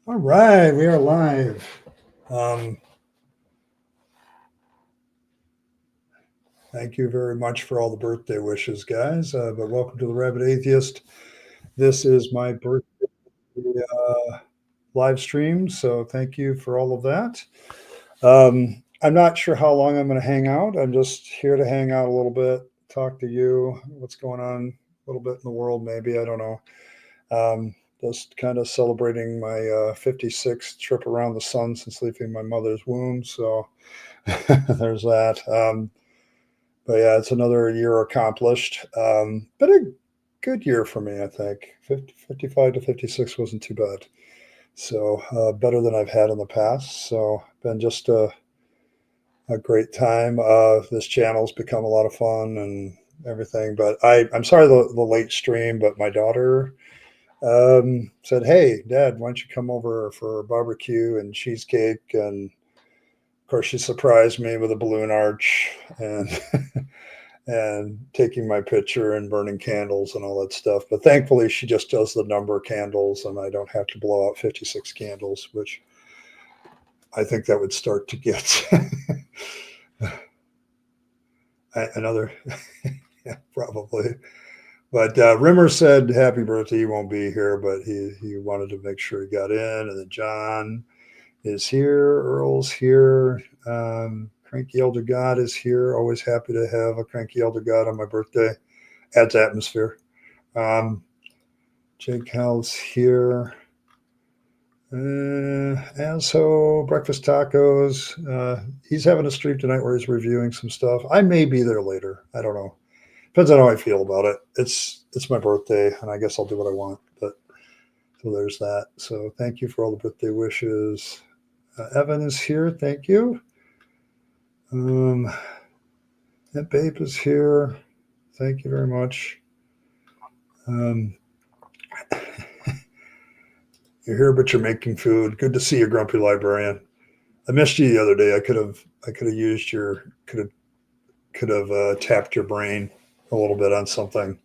All right, we are live. Thank you very much for all the birthday wishes, guys. But welcome to the Rabyd Atheist. This is my birthday live stream, so thank you for all of that. I'm not sure how long I'm going to hang out. I'm just here to hang out a little bit, talk to you, what's going on a little bit in the world, maybe. I don't know. Just kind of celebrating my 56th trip around the sun since leaving my mother's womb. So there's that. But yeah, it's another year accomplished. But a good year for me, I think. 55 to 56 wasn't too bad. So better than I've had in the past. So been just a great time. This channel's become a lot of fun and everything. But I'm sorry the late stream, but my daughter said, "Hey, Dad, why don't you come over for a barbecue and cheesecake?" And of course, she surprised me with a balloon arch and and taking my picture and burning candles and all that stuff. But thankfully, she just does the number of candles, and I don't have to blow out 56 candles, which I think that would start to get another, yeah, probably. But Rimmer said happy birthday. He won't be here, but he wanted to make sure he got in. And then John is here. Earl's here. Cranky Elder God is here. Always happy to have a Cranky Elder God on my birthday. Adds atmosphere. Jake Hal's here. Aso, Breakfast Tacos. He's having a stream tonight where he's reviewing some stuff. I may be there later. I don't know. Depends on how I feel about it. It's my birthday, and I guess I'll do what I want. But so there's that. So thank you for all the birthday wishes. Evan is here. Thank you. That Babe is here. Thank you very much. You're here, but you're making food. Good to see you, Grumpy Librarian. I missed you the other day. I could have used your could have tapped your brain a little bit on something.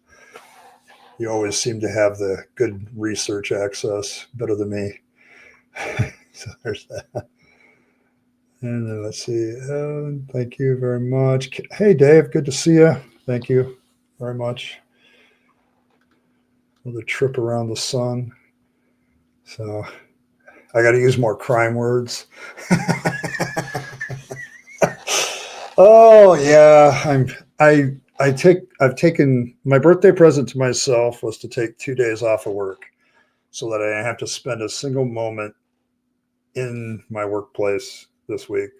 You always seem to have the good research access, better than me. So there's that. And then let's see. Thank you very much. Hey, Dave. Good to see you. Thank you very much for the trip around the sun. So I got to use more crime words. Oh yeah, I've taken my birthday present to myself was to take 2 days off of work so that I didn't have to spend a single moment in my workplace this week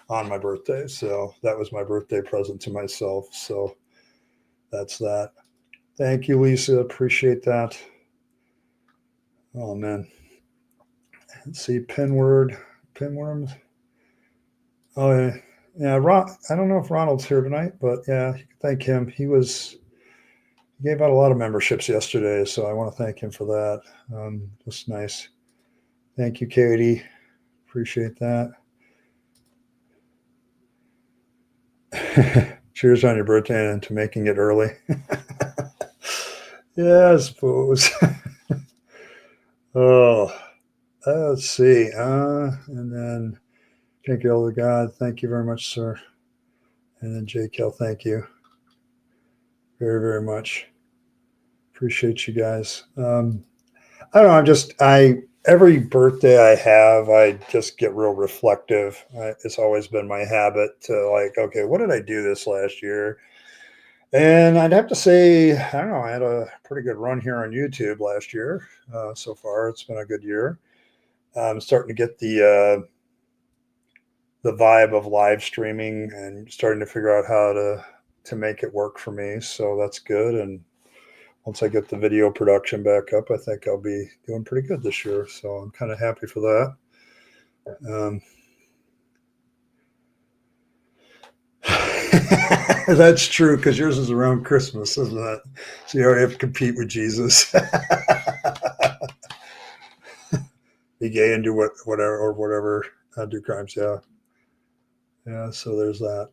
on my birthday. So that was my birthday present to myself. So that's that. Thank you, Lisa. Appreciate that. Oh man. Let's see, pinworms. Oh yeah. Yeah, Ron, I don't know if Ronald's here tonight, but yeah, you can thank him. He gave out a lot of memberships yesterday, so I want to thank him for that. Just nice. Thank you, Katie. Appreciate that. Cheers on your birthday and to making it early. Yeah, I suppose. Oh, let's see. And then thank you, Elder God. Thank you very much, sir. And then JKL, thank you very, very much. Appreciate you guys. I don't know. Every birthday I have, I just get real reflective. It's always been my habit to like, okay, what did I do this last year? And I'd have to say, I don't know, I had a pretty good run here on YouTube last year. So far, it's been a good year. I'm starting to get the vibe of live streaming and starting to figure out how to make it work for me. So that's good. And once I get the video production back up, I think I'll be doing pretty good this year. So I'm kind of happy for that. That's true, because yours is around Christmas, isn't it? So you already have to compete with Jesus. Be gay and do whatever, do crimes. Yeah. Yeah. So there's that.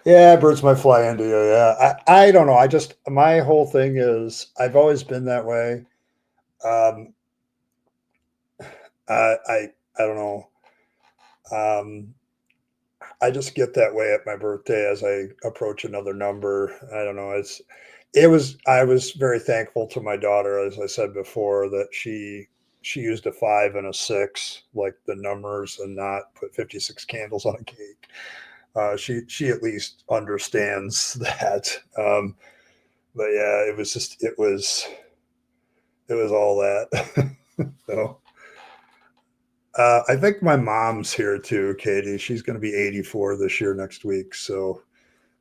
Yeah, birds might fly into you. Yeah, I don't know. My whole thing is I've always been that way. Um, I don't know. Um, I just get that way at my birthday as I approach another number. I don't know. I was very thankful to my daughter, as I said before, that she used a 5 and a 6, like the numbers, and not put 56 candles on a cake. She at least understands that. But yeah, it was all that. So I think my mom's here too, Katie. She's going to be 84 this year next week. So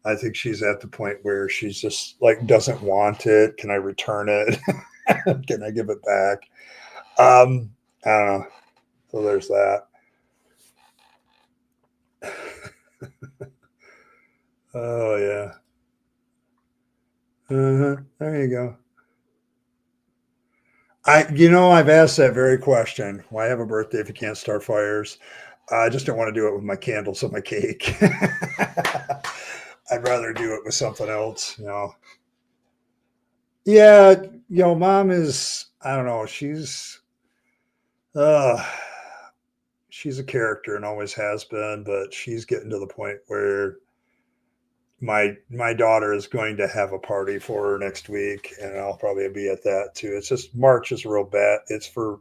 I think she's at the point where she's just like doesn't want it. Can I return it? Can I give it back? I don't know. So there's that. Oh yeah. There you go. I've asked that very question. Why have a birthday if you can't start fires? I just don't want to do it with my candles on my cake. I'd rather do it with something else. Yeah, mom is, I don't know, uh she's a character and always has been, but she's getting to the point where my daughter is going to have a party for her next week, and I'll probably be at that too. It's just March is real bad. It's for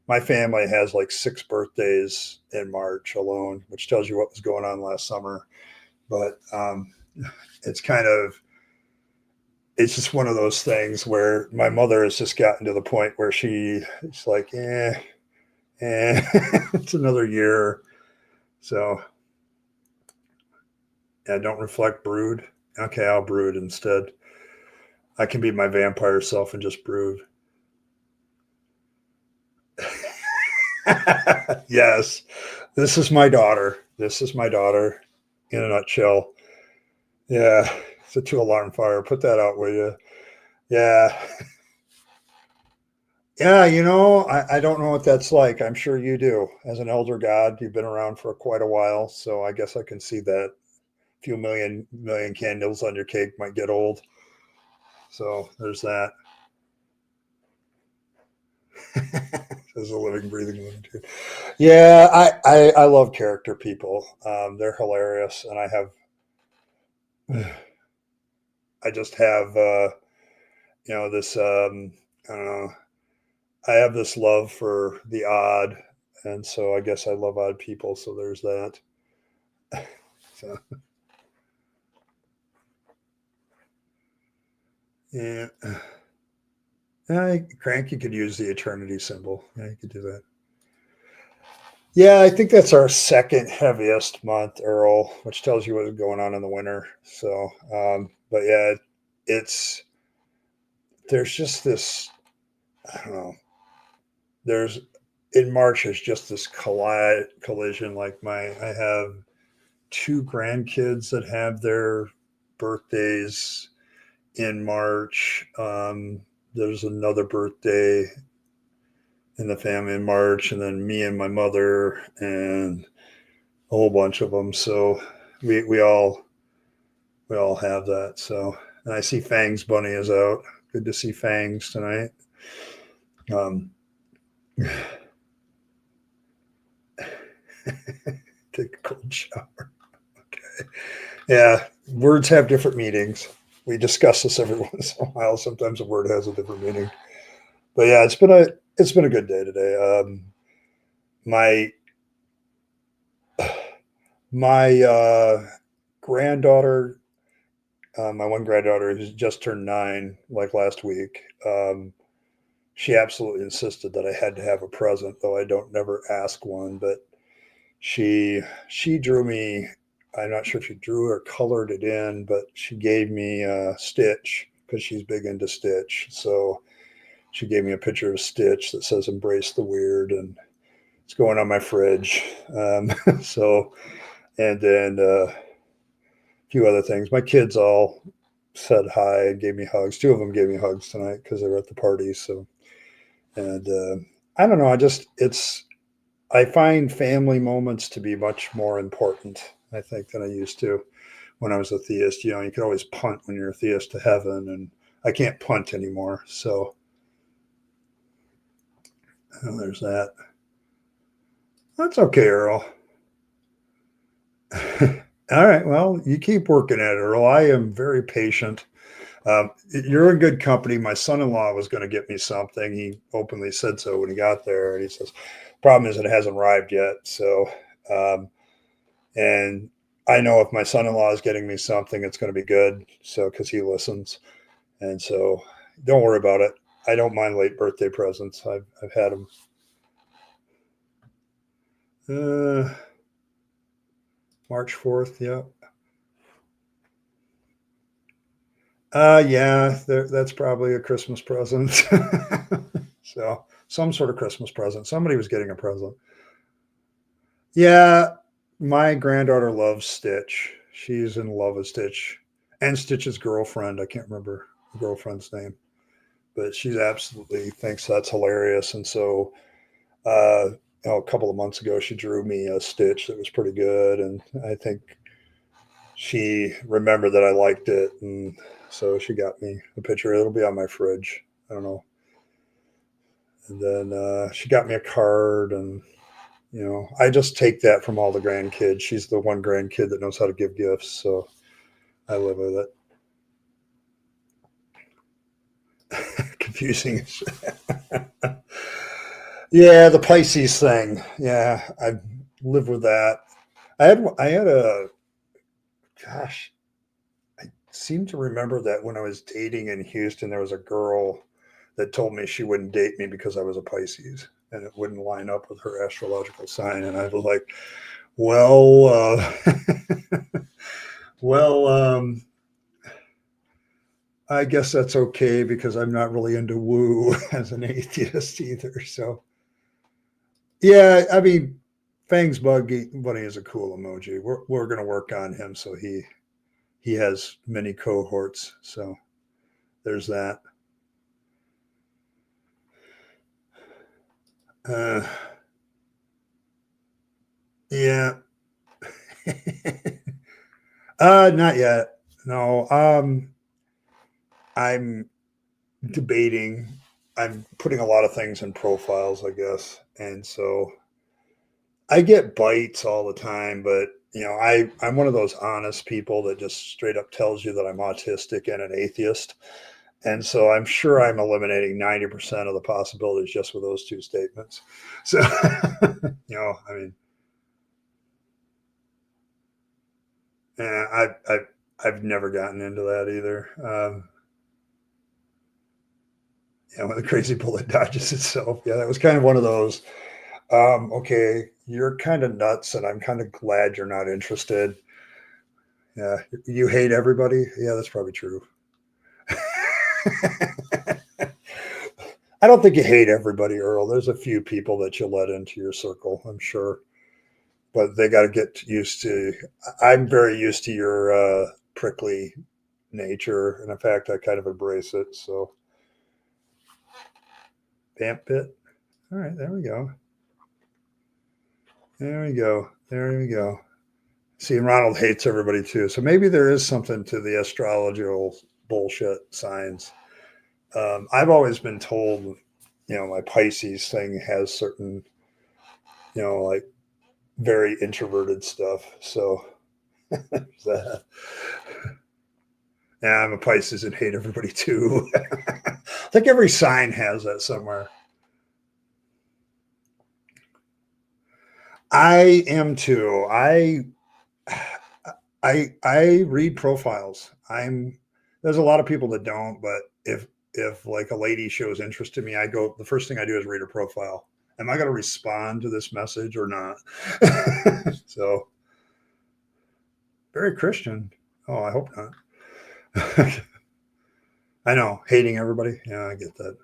my family has like 6 birthdays in March alone, which tells you what was going on last summer. But it's kind of it's just one of those things where my mother has just gotten to the point where it's like, it's another year. So yeah, don't reflect, brood. Okay, I'll brood instead. I can be my vampire self and just brood. Yes, this is my daughter. This is my daughter in a nutshell. Yeah, it's a 2 alarm fire. Put that out, will you? Yeah. Yeah, I don't know what that's like. I'm sure you do. As an elder god, you've been around for quite a while, so I guess I can see that a few million candles on your cake might get old. So there's that. As a living, breathing living too. Yeah, I love character people. They're hilarious, and I just have this I don't know. I have this love for the odd, and so I guess I love odd people. So there's that. So yeah, Cranky could use the eternity symbol. Yeah, you could do that. Yeah, I think that's our second heaviest month, Earl, which tells you what's going on in the winter. So, but yeah, it's there's just this. I don't know. There's in March is just this collision. Like I have 2 grandkids that have their birthdays in March. There's another birthday in the family in March, and then me and my mother, and a whole bunch of them. So we all have that. So, and I see Fangs Bunny is out. Good to see Fangs tonight. Um, take a cold shower. Okay. Yeah, words have different meanings. We discuss this every once in a while. Sometimes a word has a different meaning. But yeah, it's been a good day today. My my granddaughter, my one granddaughter who's just turned 9, like last week. She absolutely insisted that I had to have a present, though I don't never ask one. But she drew me. I'm not sure if she drew or colored it in, but she gave me Stitch because she's big into Stitch. So she gave me a picture of Stitch that says "Embrace the Weird," and it's going on my fridge. So, and then a few other things. My kids all said hi and gave me hugs. 2 of them gave me hugs tonight because they were at the party. So, and I don't know. I find family moments to be much more important, I think, than I used to. when I was a theist. You know, you could always punt when you're a theist to heaven, and I can't punt anymore. So there's that. That's okay, Earl. All right. Well, you keep working at it, Earl. I am very patient. You're in good company. My son-in-law was going to get me something. He openly said so when he got there. And he says, problem is it hasn't arrived yet. So, and I know if my son-in-law is getting me something, it's going to be good. So, because he listens. And so don't worry about it. I don't mind late birthday presents. I've had them. March 4th. Yeah. Yeah, that's probably a Christmas present. So some sort of Christmas present. Somebody was getting a present. Yeah, my granddaughter loves Stitch. She's in love with Stitch and Stitch's girlfriend. I can't remember the girlfriend's name, but she absolutely thinks that's hilarious. And so, a couple of months ago, she drew me a Stitch that was pretty good, and I think she remembered that I liked it, and so she got me a picture. It'll be on my fridge. I don't know. And then she got me a card, and I just take that from all the grandkids. She's the one grandkid that knows how to give gifts, so I live with it. Confusing. Yeah, the Pisces thing. Yeah, I live with that. I had a gosh, I seem to remember that when I was dating in Houston, there was a girl that told me she wouldn't date me because I was a Pisces and it wouldn't line up with her astrological sign. And I was like, well, well, I guess that's okay because I'm not really into woo as an atheist either. So, yeah, I mean, Fangs Bunny is a cool emoji. We're going to work on him so he has many cohorts. So there's that. Uh, yeah. Not yet. No. I'm debating. I'm putting a lot of things in profiles, I guess, and so I get bites all the time. But I'm one of those honest people that just straight up tells you that I'm autistic and an atheist, and so I'm sure I'm eliminating 90% of the possibilities just with those two statements. So, I mean, I've never gotten into that either. When the crazy bullet dodges itself. Yeah, that was kind of one of those. Okay, you're kind of nuts, and I'm kind of glad you're not interested. Yeah, you hate everybody. Yeah, that's probably true. I don't think you hate everybody, Earl. There's a few people that you let into your circle, I'm sure, but they got to get used to. I'm very used to your prickly nature, and in fact, I kind of embrace it. So, vamp bit. All right, there we go. There we go. There we go. See, Ronald hates everybody too. So maybe there is something to the astrological bullshit signs. I've always been told, my Pisces thing has certain, like very introverted stuff. So that. Yeah, I'm a Pisces and hate everybody too. I think every sign has that somewhere. I am too. I read profiles. There's a lot of people that don't, but if like a lady shows interest in me, the first thing I do is read her profile. Am I going to respond to this message or not? So very Christian. Oh, I hope not. I know, hating everybody. Yeah, I get that.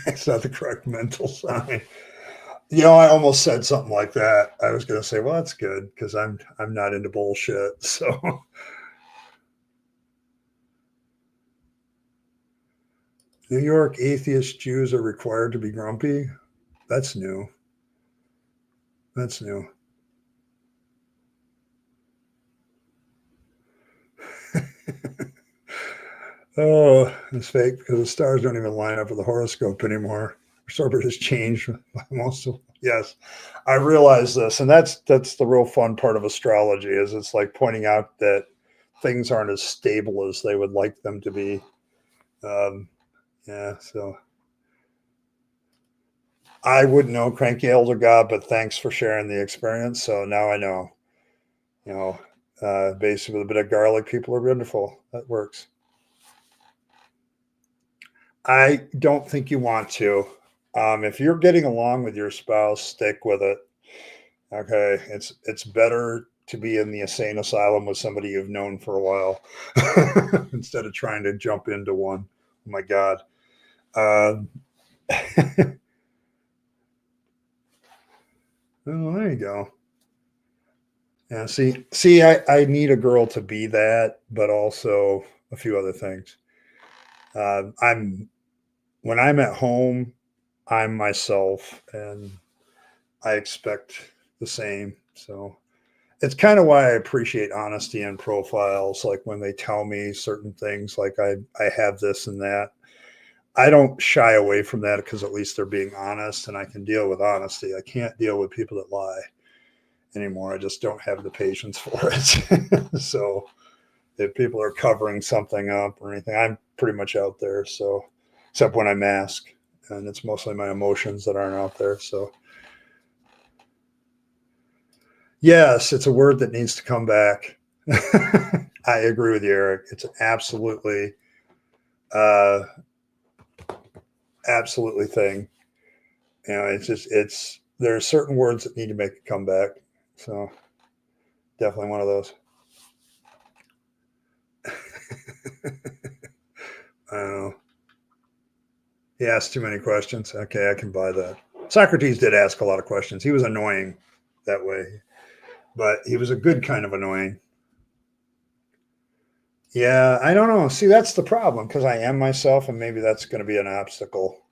It's not the correct mental sign. I almost said something like that. I was going to say, well, that's good because I'm not into bullshit. So New York atheist Jews are required to be grumpy. That's new. That's new. Oh, it's fake because the stars don't even line up with the horoscope anymore. Our orbit has changed most of. Yes, I realize this, and that's the real fun part of astrology. Is it's like pointing out that things aren't as stable as they would like them to be. Um, yeah, so I wouldn't know Cranky Elder God, but thanks for sharing the experience. So now I know. You know, basically with a bit of garlic, people are wonderful. That works. I don't think you want to. If you're getting along with your spouse, stick with it. Okay, it's better to be in the insane asylum with somebody you've known for a while instead of trying to jump into one. Oh my God. Uh, oh, there you go. Yeah, I need a girl to be that, but also a few other things. I'm when I'm at home, I'm myself, and I expect the same. So it's kind of why I appreciate honesty in profiles. Like when they tell me certain things, like I have this and that. I don't shy away from that because at least they're being honest, and I can deal with honesty. I can't deal with people that lie anymore. I just don't have the patience for it. So if people are covering something up or anything, I'm pretty much out there. So except when I mask, and it's mostly my emotions that aren't out there. So yes, it's a word that needs to come back. I agree with you, Eric. It's absolutely, uh, absolutely thing. You know, it's there are certain words that need to make a comeback. So definitely one of those. I don't know. He asked too many questions. Okay, I can buy that. Socrates did ask a lot of questions. He was annoying that way, but he was a good kind of annoying. Yeah, I don't know. See, that's the problem because I am myself, and maybe that's going to be an obstacle.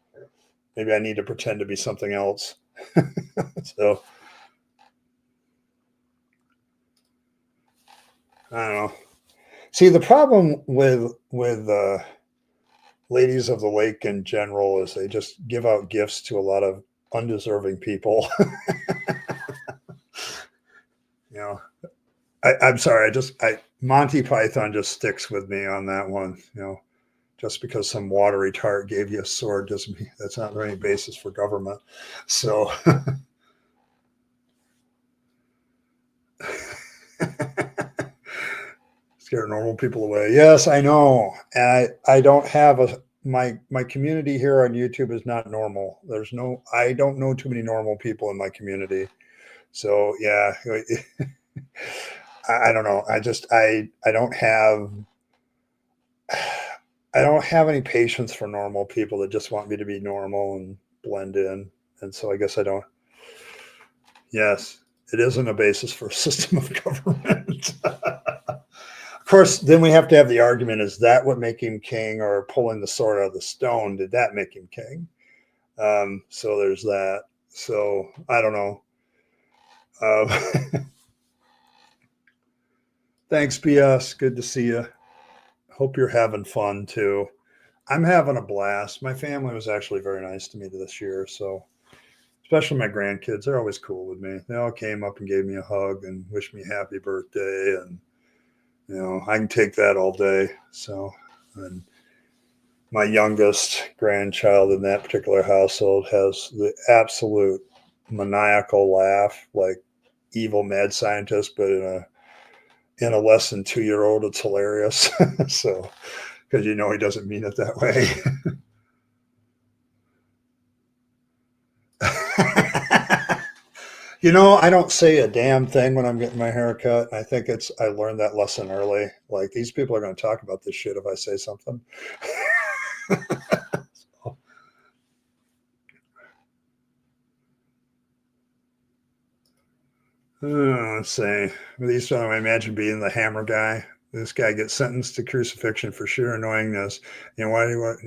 Maybe I need to pretend to be something else. So I don't know. See, the problem with ladies of the lake in general is they just give out gifts to a lot of undeserving people. You know, I'm sorry. I Monty Python just sticks with me on that one. You know, just because some watery tart gave you a sword doesn't mean that's not any basis for government. So scare normal people away. Yes, I know. I don't have a my community here on YouTube is not normal. I don't know too many normal people in my community. So yeah, I don't know. I don't have any patience for normal people that just want me to be normal and blend in. And so I guess I don't. Yes, it isn't a basis for a system of government. Of course, then we have to have the argument: is that what make him king, or pulling the sword out of the stone? Did that make him king? So there's that. So I don't know. Thanks, BS. Good to see you. Hope you're having fun too. I'm having a blast. My family was actually very nice to me this year. So, especially my grandkids, they're always cool with me. They all came up and gave me a hug and wished me happy birthday. And, I can take that all day. So, and my youngest grandchild in that particular household has the absolute maniacal laugh, like evil mad scientist, but in a less than 2 year old, it's hilarious. So, because he doesn't mean it that way. I don't say a damn thing when I'm getting my hair cut. I learned that lesson early. Like these people are going to talk about this shit if I say something. Let's see. These I imagine being the hammer guy. This guy gets sentenced to crucifixion for sheer annoyingness. Why do you want?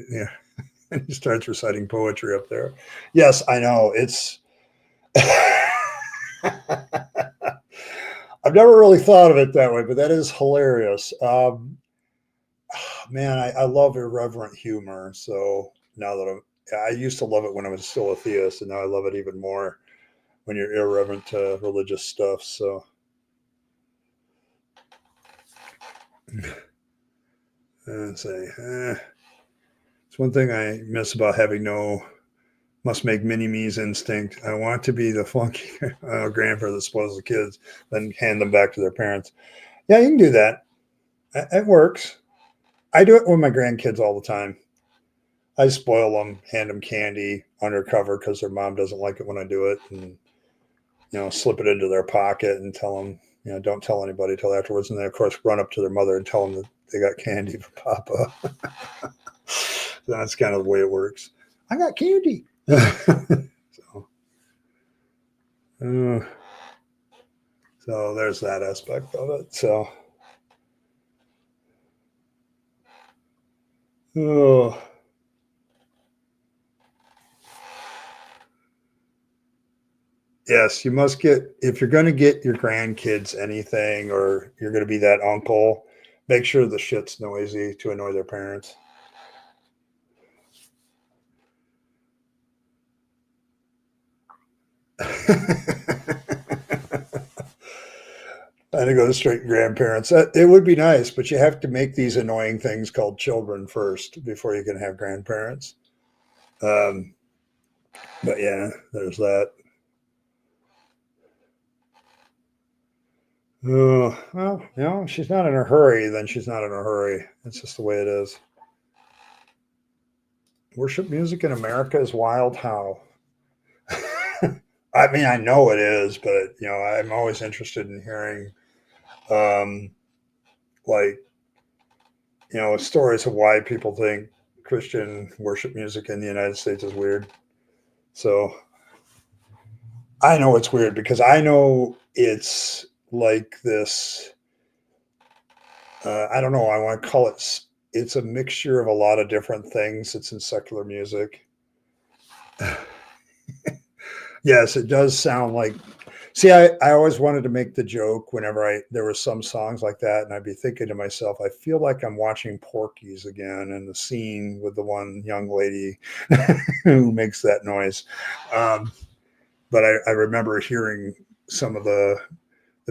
And he starts reciting poetry up there. Yes, I know. It's. I've never really thought of it that way, but that is hilarious. man, I love irreverent humor. So now that I used to love it when I was still a theist, and now I love it even more when you're irreverent to religious stuff. So and say, it's one thing I miss about having no must make mini me's instinct. I want to be the funky grandfather that spoils the kids, then hand them back to their parents. Yeah, you can do that. It works. I do it with my grandkids all the time. I spoil them, hand them candy undercover because their mom doesn't like it when I do it, and slip it into their pocket and tell them, don't tell anybody till afterwards. And then, of course, run up to their mother and tell them that they got candy for Papa. That's kind of the way it works. I got candy. so, uh, so there's that aspect of it. So, oh. Yes, you must get, if you're going to get your grandkids anything or you're going to be that uncle, make sure the shit's noisy to annoy their parents. And to go to straight grandparents. It would be nice, but you have to make these annoying things called children first before you can have grandparents. But yeah, there's that. Oh, well, she's not in a hurry, then she's not in a hurry. It's just the way it is. Worship music in America is wild. How? I mean, I know it is, but I'm always interested in hearing, um, like, stories of why people think Christian worship music in the United States is weird. So I know it's weird because I know it's like this. I don't know. I want to call it. It's a mixture of a lot of different things. It's in secular music. Yes, it does sound like. See, I always wanted to make the joke whenever there were some songs like that, and I'd be thinking to myself, I feel like I'm watching Porky's again in the scene with the one young lady who makes that noise. But I remember hearing some of the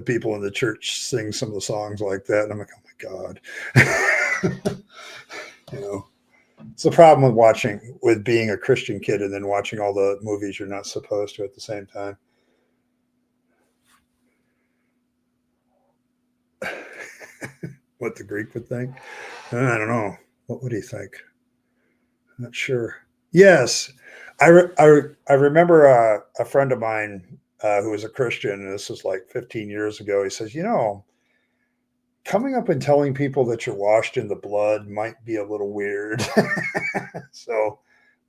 people in the church sing some of the songs like that, and I'm like, oh my God. It's the problem with being a Christian kid and then watching all the movies you're not supposed to at the same time. What the Greek would think? I don't know. What would he think? I'm not sure. Yes, I remember a friend of mine who was a Christian, and this was like 15 years ago. He says, coming up and telling people that you're washed in the blood might be a little weird. So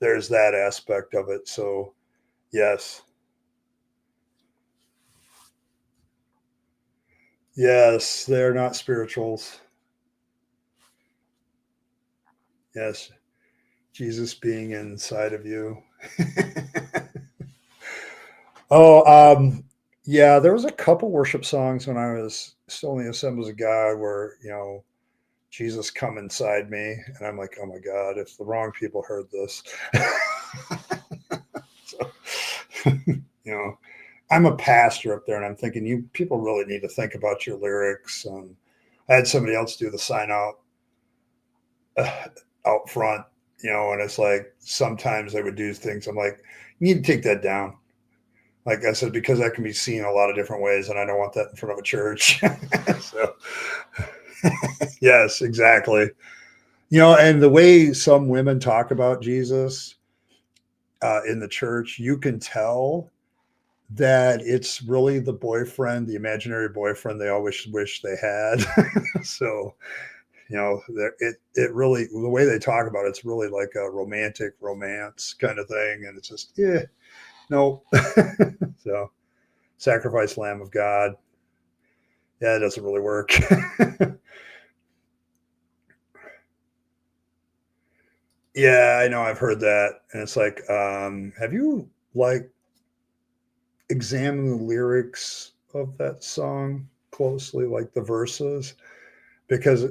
there's that aspect of it. So yes. Yes, they're not spirituals. Yes, Jesus being inside of you. Oh, yeah, there was a couple worship songs when I was still in the Assemblies of God where, Jesus come inside me. And I'm like, oh my God, if the wrong people heard this. So, I'm a pastor up there and I'm thinking, you people really need to think about your lyrics. I had somebody else do the sign out front, and it's like sometimes they would do things. I'm like, you need to take that down. Like I said, because that can be seen a lot of different ways, and I don't want that in front of a church. So, yes, exactly. And the way some women talk about Jesus in the church, you can tell that it's really the boyfriend, the imaginary boyfriend they always wish they had. So, it really, the way they talk about it's really like a romantic romance kind of thing, and it's just no. So, sacrifice Lamb of God. Yeah, it doesn't really work. Yeah, I know. I've heard that, and it's like, have you like examined the lyrics of that song closely, like the verses? Because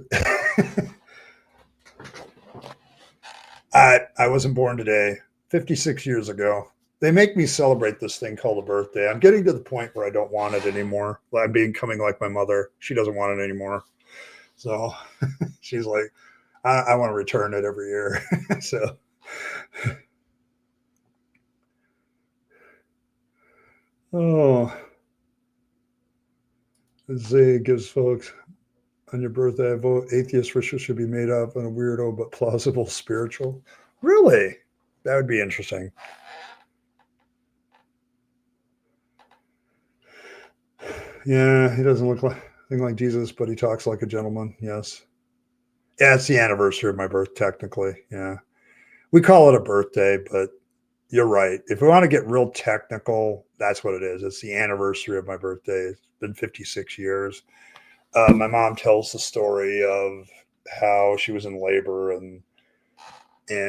I wasn't born today, 56 years ago. They make me celebrate this thing called a birthday. I'm getting to the point where I don't want it anymore. I'm becoming like my mother. She doesn't want it anymore. So she's like, I want to return it every year. So, oh, Zay gives folks on your birthday, I vote atheist ritual should be made up in a weirdo but plausible spiritual. Really? That would be interesting. Yeah, he doesn't look like anything like Jesus, but he talks like a gentleman. Yes. Yeah, it's the anniversary of my birth, technically. Yeah. We call it a birthday, but you're right. If we want to get real technical, that's what it is. It's the anniversary of my birthday. It's been 56 years. My mom tells the story of how she was in labor and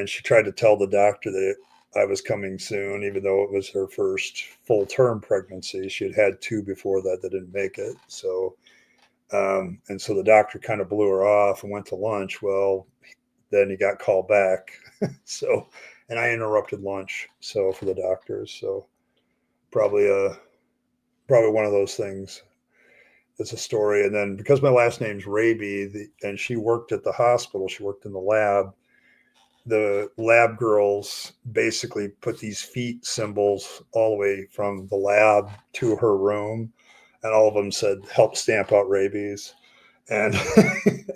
she tried to tell the doctor that I was coming soon, even though it was her first full term pregnancy. She had had two before that didn't make it. So, and so the doctor kind of blew her off and went to lunch. Well, then he got called back. So, and I interrupted lunch. So for the doctors, so probably probably one of those things. It's a story. And then because my last name's Rabyd, and she worked at the hospital, she worked in the lab. The lab girls basically put these feet symbols all the way from the lab to her room, and all of them said, "Help stamp out rabies." And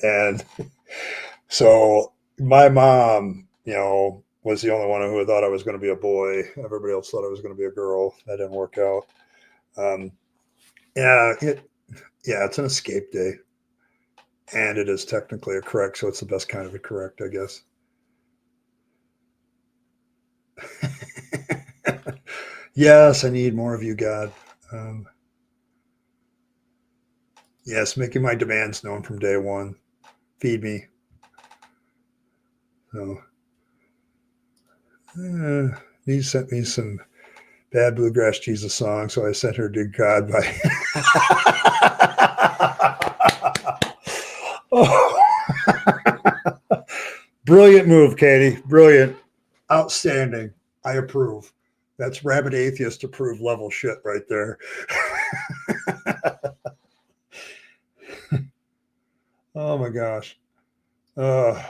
and so my mom, was the only one who thought I was going to be a boy. Everybody else thought I was going to be a girl. That didn't work out. Um, yeah, it's an escape day, and it is technically a correct, so it's the best kind of a correct, I guess. Yes, I need more of you, God. Um, yes, making my demands known from day one. Feed me. So, he sent me some bad bluegrass Jesus song, so I sent her "Dear God" by. Oh. Brilliant move, Katie. Brilliant. Outstanding. I approve. That's Rabyd Atheist approved level shit right there. Oh my gosh. Uh,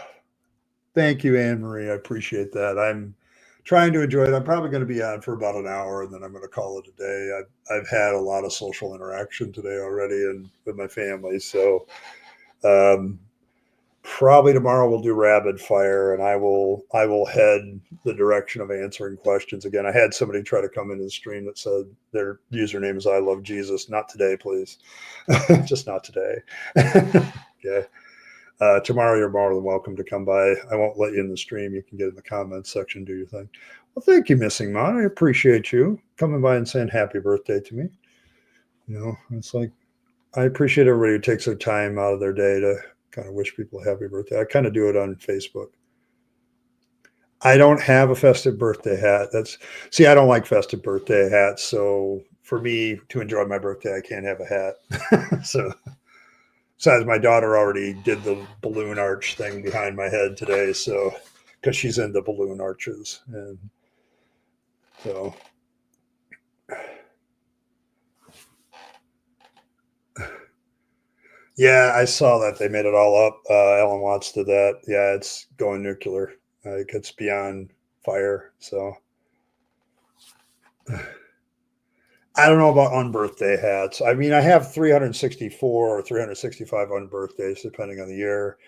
Thank you, Anne Marie. I appreciate that. I'm trying to enjoy it. I'm probably going to be on for about an hour, and then I'm going to call it a day. I've had a lot of social interaction today already, and with my family. So um, probably tomorrow we'll do rapid fire, and I will head the direction of answering questions again. I had somebody try to come into the stream that said their username is "I love Jesus." Not today, please. Just not today. Okay. Tomorrow, you're more than welcome to come by. I won't let you in the stream. You can get in the comments section, do your thing. Well, thank you, Missing Mon. I appreciate you coming by and saying happy birthday to me. It's like I appreciate everybody who takes their time out of their day to kind of wish people a happy birthday. I kind of do it on Facebook. I don't have a festive birthday hat. I don't like festive birthday hats. So for me to enjoy my birthday, I can't have a hat. So. Besides, my daughter already did the balloon arch thing behind my head today, so because she's into balloon arches, and so yeah, I saw that they made it all up. Alan Watts did that. Yeah, it's going nuclear. Like it's beyond fire. So I don't know about unbirthday hats. I mean, I have 364 or 365 unbirthdays, depending on the year.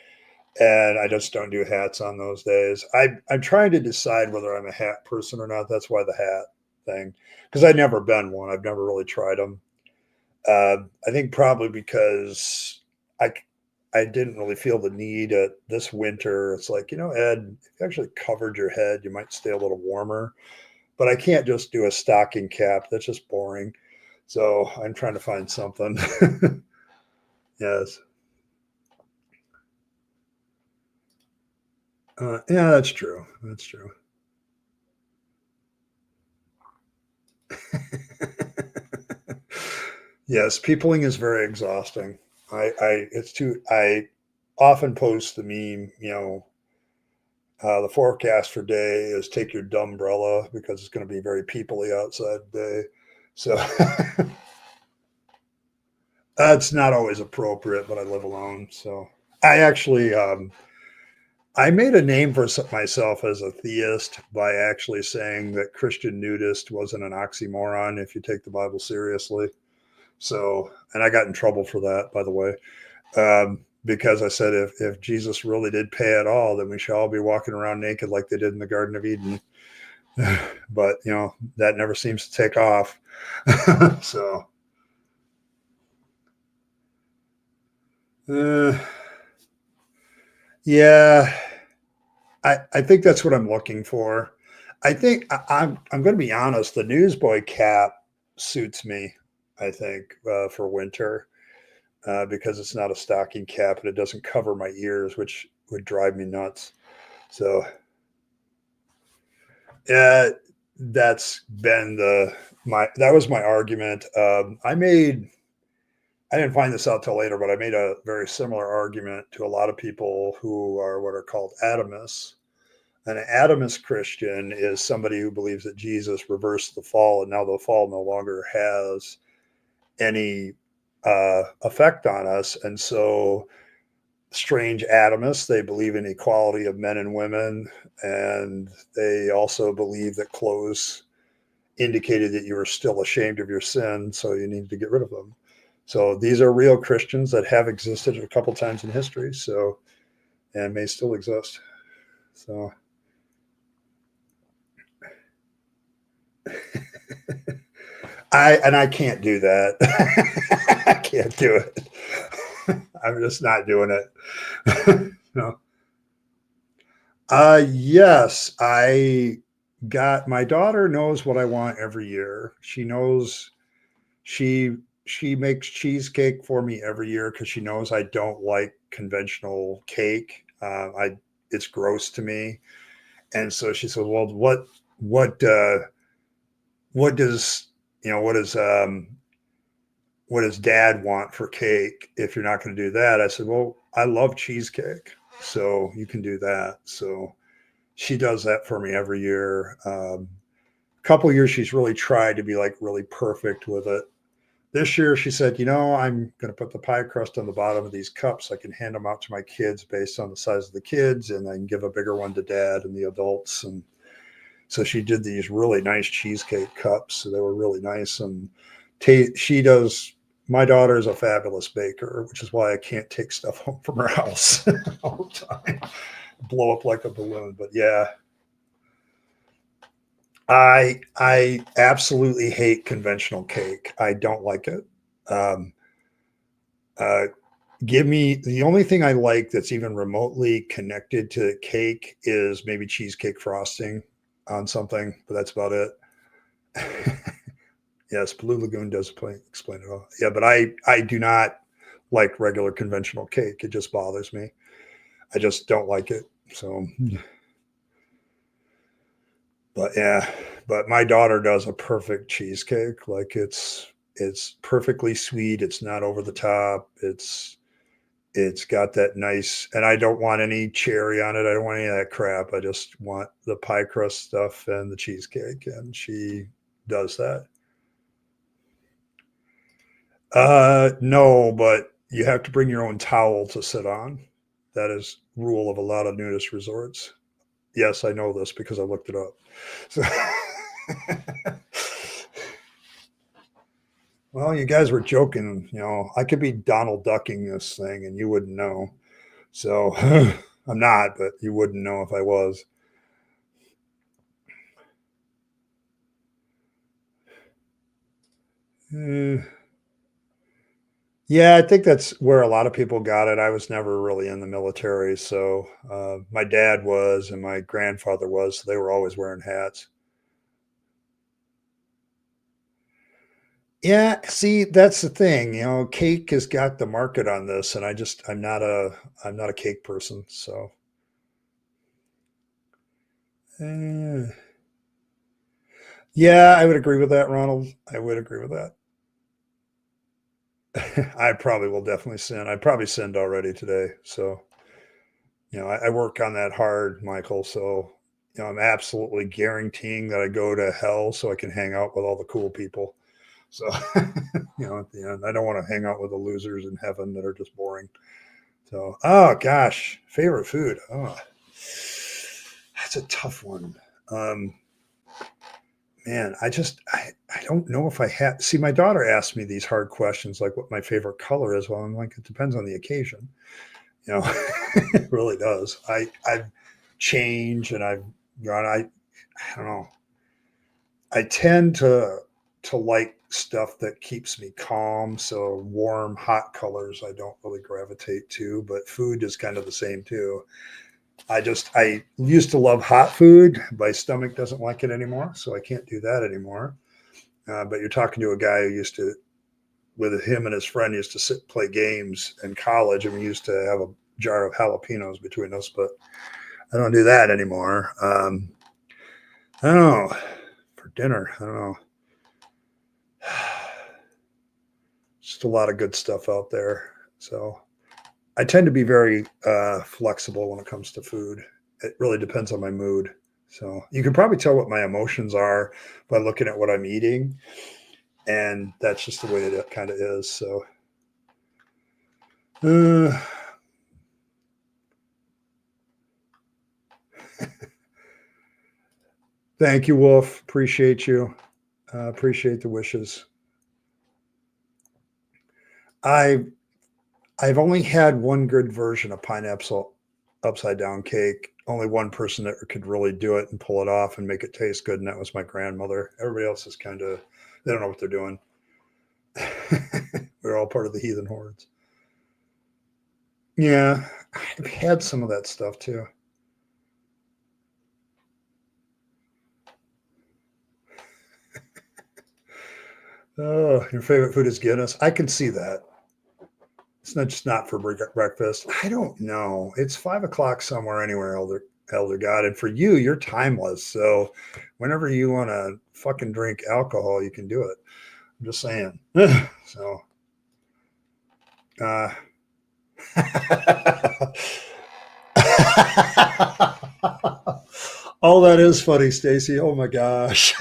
And I just don't do hats on those days. I'm trying to decide whether I'm a hat person or not. That's why the hat thing, because I've never been one. I've never really tried them. I think probably because I I didn't really feel the need this winter. It's like, Ed, if you actually covered your head, you might stay a little warmer. But I can't just do a stocking cap. That's just boring. So I'm trying to find something. Yes. Yeah, that's true. That's true. Yes, peopling is very exhausting. I often post the meme, The forecast for day is take your dumbrella because it's going to be very peoply outside today. So it's not always appropriate, but I live alone. So I actually, I made a name for myself as a theist by actually saying that Christian nudist wasn't an oxymoron if you take the Bible seriously. So, and I got in trouble for that, by the way, because I said if Jesus really did pay at all, then we should all be walking around naked like they did in the Garden of Eden. But you know that never seems to take off. So, yeah, I think that's what I'm looking for. I think I'm going to be honest. The newsboy cap suits me. I think for winter because it's not a stocking cap and it doesn't cover my ears, which would drive me nuts. So that's been that was my argument. I didn't find this out till later, but I made a very similar argument to a lot of people who are what are called atomists. An atomist Christian is somebody who believes that Jesus reversed the fall and now the fall no longer has any effect on us. And so strange atomists, they believe in equality of men and women, and they also believe that clothes indicated that you were still ashamed of your sin, so you need to get rid of them. So these are real Christians that have existed a couple times in history, so and may still exist. So I can't do that. I can't do it. I'm just not doing it. No. Yes, I got my daughter knows what I want every year. She knows she she makes cheesecake for me every year because she knows I don't like conventional cake. I It's gross to me, and so she says, "Well, what what does you know what does Dad want for cake if you're not going to do that?" I said, "Well, I love cheesecake, so you can do that." So she does that for me every year. Couple years she's really tried to be like really perfect with it. This year she said, I'm going to put the pie crust on the bottom of these cups. I can hand them out to my kids based on the size of the kids, and I can give a bigger one to Dad and the adults. And so she did these really nice cheesecake cups. So they were really nice. And she does. My daughter is a fabulous baker, which is why I can't take stuff home from her house all the time. Blow up like a balloon. But yeah, I absolutely hate conventional cake. I don't like it. Um, uh, Give me the only thing I like that's even remotely connected to cake is maybe cheesecake frosting on something, but that's about it. Yes, Blue Lagoon does explain it all. Yeah, but I do not like regular conventional cake. It just bothers me. I just don't like it. So, but yeah, but my daughter does a perfect cheesecake. Like it's perfectly sweet. It's not over the top. It's got that nice, and I don't want any cherry on it. I don't want any of that crap. I just want the pie crust stuff and the cheesecake, and she does that. No, but you have to bring your own towel to sit on. That is rule of a lot of nudist resorts. Yes, I know this because I looked it up. So, well, you guys were joking. I could be Donald Ducking this thing, and you wouldn't know. So I'm not, but you wouldn't know if I was. Uh, yeah, I think that's where a lot of people got it. I was never really in the military, so my dad was, and my grandfather was. So they were always wearing hats. Yeah, see, that's the thing. Cake has got the market on this, and I'm not a cake person. So, eh, yeah, I would agree with that, Ronald. I would agree with that. I probably will definitely sin. I probably sinned already today. So, I work on that hard, Michael. So, I'm absolutely guaranteeing that I go to hell so I can hang out with all the cool people. So, at the end, I don't want to hang out with the losers in heaven that are just boring. So, oh gosh, favorite food. Oh, that's a tough one. Um, Man, I don't know if I have. See, my daughter asked me these hard questions, like what my favorite color is. Well, I'm like, it depends on the occasion. It really does. I've changed and I've gone. I don't know. I tend to like stuff that keeps me calm. So warm, hot colors I don't really gravitate to, but food is kind of the same too. I used to love hot food. My stomach doesn't like it anymore, so I can't do that anymore. But you're talking to a guy who used to, with him and his friend, used to sit and play games in college, and we used to have a jar of jalapenos between us. But I don't do that anymore. I don't know. For dinner, I don't know. Just a lot of good stuff out there. So I tend to be very flexible when it comes to food. It really depends on my mood. So you can probably tell what my emotions are by looking at what I'm eating. And that's just the way it kind of is. So, uh, thank you, Wolf. Appreciate you. Appreciate the wishes. I I've only had one good version of pineapple upside down cake. Only one person that could really do it and pull it off and make it taste good, and that was my grandmother. Everybody else is kind of, they don't know what they're doing. We're all part of the heathen hordes. Yeah, I've had some of that stuff too. Oh, your favorite food is Guinness. I can see that. It's not just not for breakfast. I don't know. It's 5 o'clock somewhere anywhere, elder God. And for you, you're timeless. So whenever you want to fucking drink alcohol, you can do it. I'm just saying. So, uh, all that is funny, Stacy. Oh my gosh.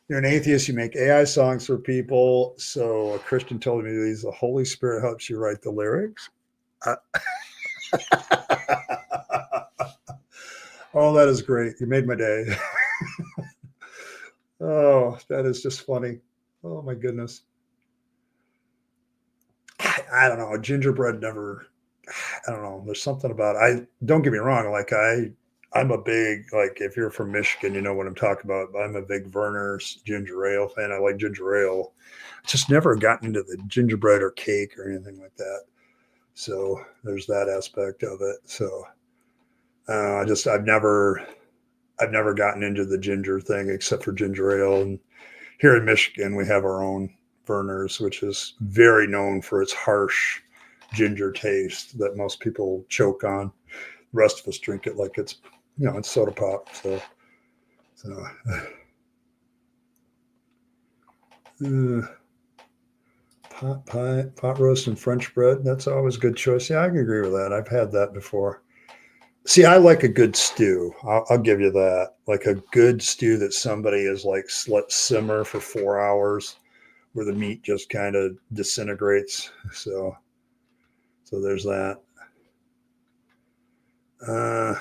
You're an atheist. You make AI songs for people. So a Christian told me these. The Holy Spirit helps you write the lyrics. Uh, oh, that is great. You made my day. Oh, that is just funny. Oh my goodness. I don't know. Gingerbread never. I don't know. There's something about. I don't get me wrong. Like I'm a big, like, if you're from Michigan, you know what I'm talking about. I'm a big Verner's ginger ale fan. I like ginger ale. Just never gotten into the gingerbread or cake or anything like that. So there's that aspect of it. So I've never gotten into the ginger thing except for ginger ale. And here in Michigan, we have our own Verner's, which is very known for its harsh ginger taste that most people choke on. The rest of us drink it like it's, it's soda pop. So uh, pot pie, pot roast, and French bread. That's always a good choice. Yeah, I can agree with that. I've had that before. See, I like a good stew. I'll give you that. Like a good stew that somebody is like let simmer for 4 hours, where the meat just kind of disintegrates. So there's that. Uh,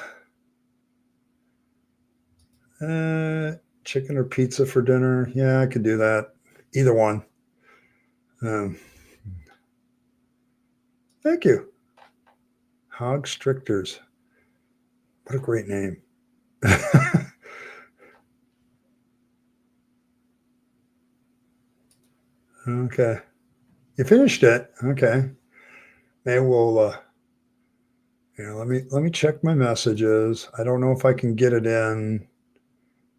Chicken or pizza for dinner? Yeah, I could do that. Either one. Um, Thank you. Hog Stricters. What a great name. Okay. You finished it. Okay. Maybe we'll let me check my messages. I don't know if I can get it in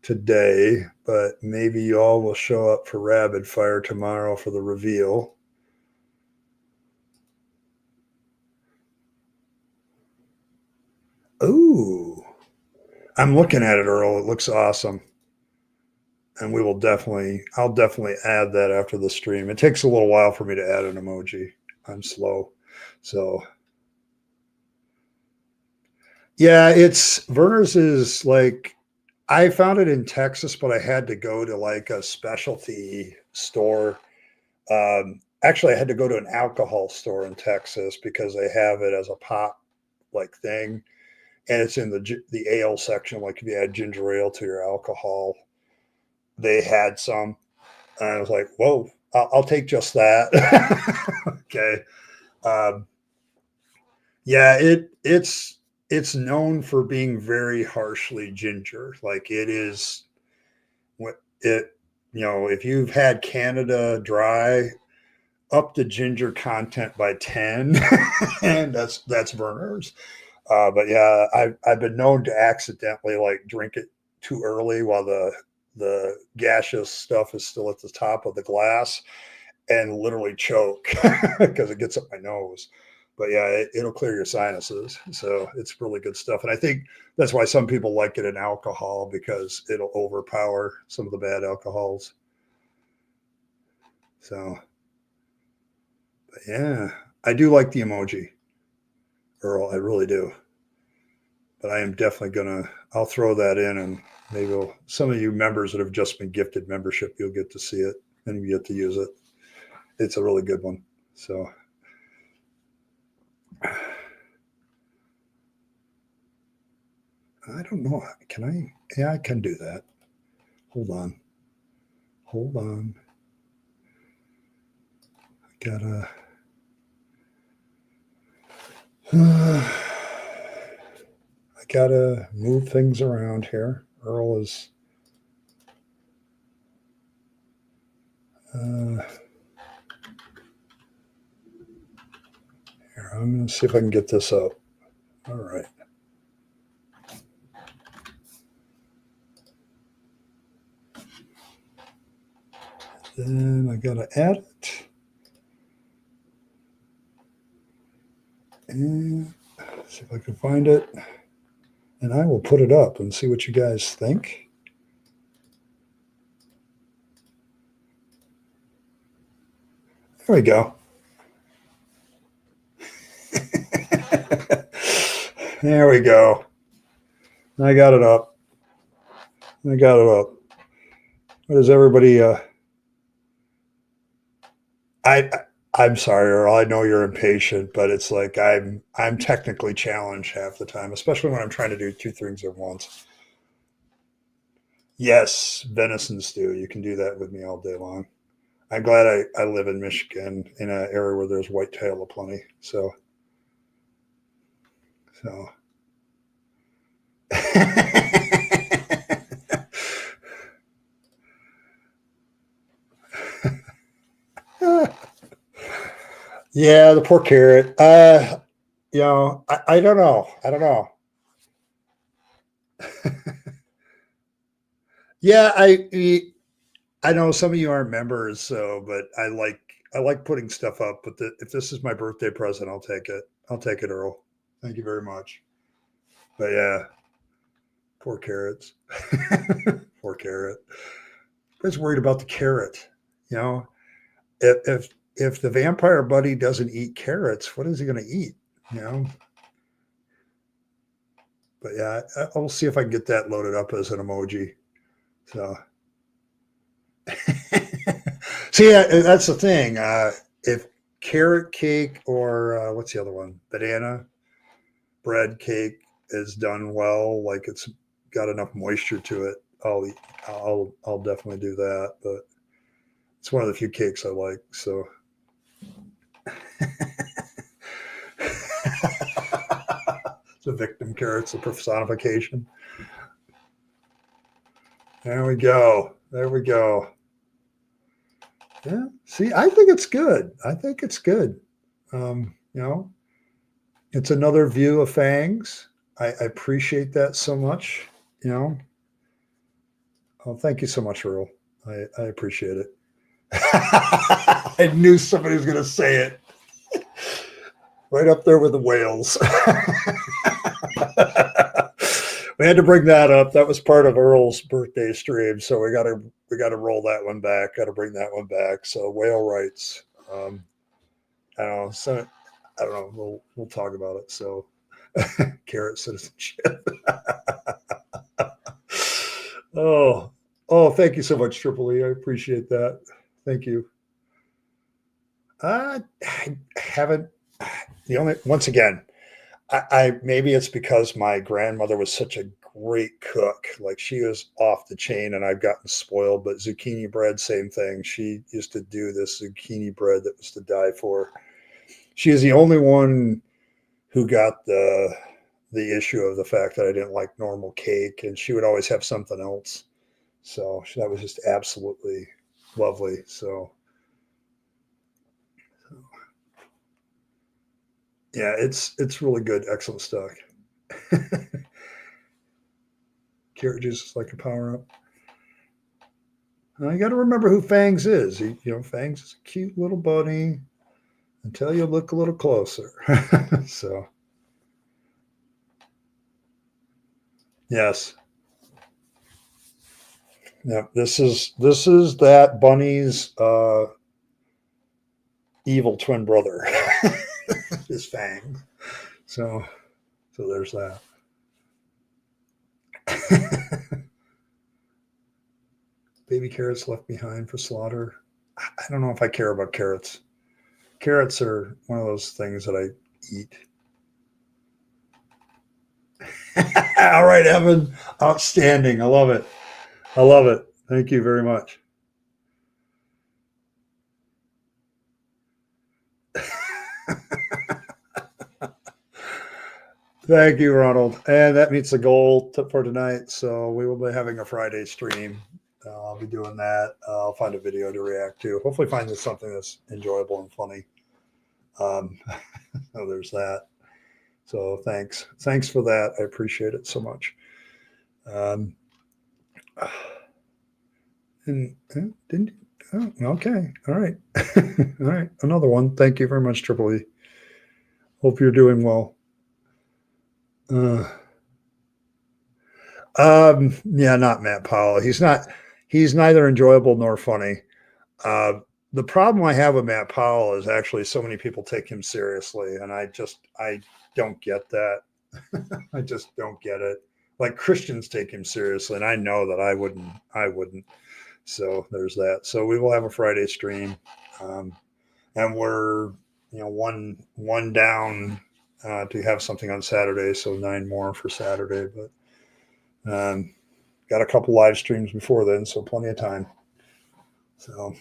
today, but maybe y'all will show up for Rabyd Fire tomorrow for the reveal. Ooh. I'm looking at it, Earl. It looks awesome. And I'll definitely add that after the stream. It takes a little while for me to add an emoji. I'm slow. So Yeah, it's Verner's is like I found it in Texas, but I had to go to like a specialty store. Actually, I had to go to an alcohol store in Texas because they have it as a pop like thing, and it's in the ale section. Like if you add ginger ale to your alcohol, they had some, and I was like, "Whoa, I'll take just that." Okay, um, yeah, it's known for being very harshly ginger. Like it is what it if you've had Canada Dry, up the ginger content by 10, and that's Verner's. But yeah, I've been known to accidentally like drink it too early while the gaseous stuff is still at the top of the glass and literally choke because it gets up my nose. But yeah, it'll clear your sinuses. So it's really good stuff. And I think that's why some people like it in alcohol because it'll overpower some of the bad alcohols. So, but yeah, I do like the emoji, Earl. I really do. But I am definitely I'll throw that in and maybe some of you members that have just been gifted membership, you'll get to see it and you get to use it. It's a really good one. So I don't know. Can I? Yeah, I can do that. Hold on. Hold on. I gotta. I gotta move things around here. Earl is. Here, I'm gonna see if I can get this up. All right. Then I gotta add it. And see if I can find it. And I will put it up and see what you guys think. There we go. There we go. I got it up. I got it up. What is everybody? I I'm sorry, Earl. I know you're impatient, but it's like I'm technically challenged half the time, especially when I'm trying to do two things at once. Yes, venison stew. You can do that with me all day long. I'm glad I live in Michigan in an area where there's whitetail aplenty. So yeah, the poor carrot. I don't know. I don't know. Yeah, I know some of you aren't members, so but I like putting stuff up. But if this is my birthday present, I'll take it. I'll take it, Earl. Thank you very much. But yeah, poor carrots. Poor carrot. I was worried about the carrot. You know, if the vampire buddy doesn't eat carrots, what is he going to eat? You know. But yeah, I'll see if I can get that loaded up as an emoji. So. See, that's the thing. If carrot cake or what's the other one? Banana bread cake is done well, like it's got enough moisture to it, I'll definitely do that. But it's one of the few cakes I like. So. The victim carrots, the personification. There we go. There we go. Yeah. See, I think it's good. I think it's good. You know, it's another view of fangs. I appreciate that so much. You know. Oh, thank you so much, Earl. I appreciate it. I knew somebody was going to say it. Right up there with the whales. We had to bring that up. That was part of Earl's birthday stream, so we gotta roll that one back. Got to bring that one back. So whale rights. I don't know. So I don't know. We'll talk about it. So Carrot citizenship. Oh, thank you so much, Triple E. I appreciate that. Thank you. I haven't. The only once again, I maybe it's because my grandmother was such a great cook. Like she was off the chain, and I've gotten spoiled. But zucchini bread, same thing. She used to do this zucchini bread that was to die for. She is the only one who got the issue of the fact that I didn't like normal cake, and she would always have something else. So that was just absolutely lovely. So yeah, it's really good, excellent stuff. Carrot juice is like a power up. You got to remember who Fangs is. Fangs is a cute little bunny until you look a little closer. So yes, yeah. This is that bunny's evil twin brother. Is Fangs. So there's that. Baby carrots left behind for slaughter. I don't know if I care about carrots. Carrots are one of those things that I eat. All right, Evan. Outstanding. I love it. I love it. Thank you very much. Thank you, Ronald. And that meets the goal for tonight. So we will be having a Friday stream. I'll be doing that. I'll find a video to react to. Hopefully, find something that's enjoyable and funny. So there's that. So thanks for that. I appreciate it so much. And didn't okay, all right. All right, another one. Thank you very much, Triple E. Hope you're doing well. Yeah, not Matt Powell. He's neither enjoyable nor funny. The problem I have with Matt Powell is actually so many people take him seriously, and I don't get that. I just don't get it. Like Christians take him seriously, and I know that I wouldn't. So there's that. So we will have a Friday stream, and we're one down to have something on Saturday, so 9 more for Saturday. But got a couple live streams before then, so plenty of time. So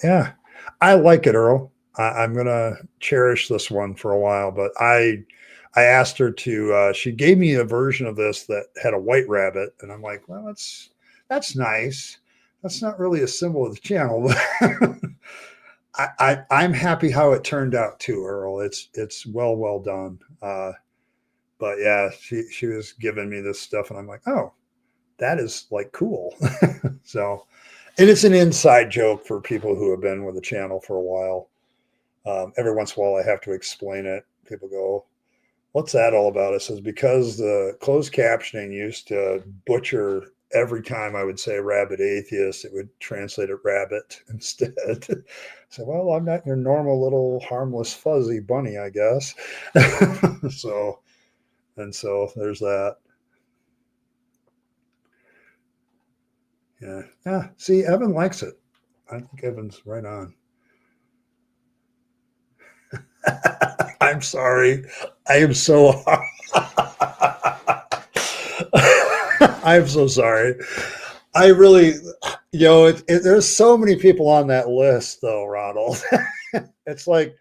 yeah, I like it, Earl. I'm gonna cherish this one for a while. But I asked her to. She gave me a version of this that had a white rabbit, and I'm like, well, that's nice. That's not really a symbol of the channel, but I'm happy how it turned out too, Earl. It's well done. But yeah, she was giving me this stuff, and I'm like, oh, that is like cool. So, and it's an inside joke for people who have been with the channel for a while. Every once in a while, I have to explain it. People go, "What's that all about?" It says because the closed captioning used to butcher every time I would say Rabyd Atheist, it would translate it rabbit instead. So, well, I'm not your normal little harmless fuzzy bunny, I guess. So there's that. Yeah. See, Evan likes it. I think Evan's right on. I'm sorry. I am so. I'm so sorry. I really, there's so many people on that list, though, Ronald. It's like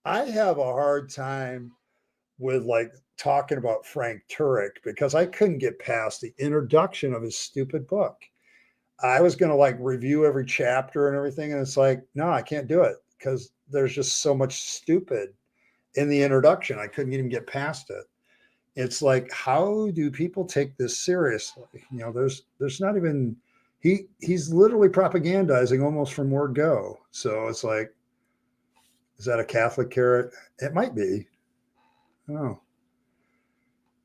I have a hard time with like talking about Frank Turek because I couldn't get past the introduction of his stupid book. I was going to like review every chapter and everything. And it's like, no, I can't do it because there's just so much stupid in the introduction. I couldn't even get past it. It's like, how do people take this seriously? There's not even, he's literally propagandizing almost from word go. So it's like, is that a Catholic carrot? It might be. Oh,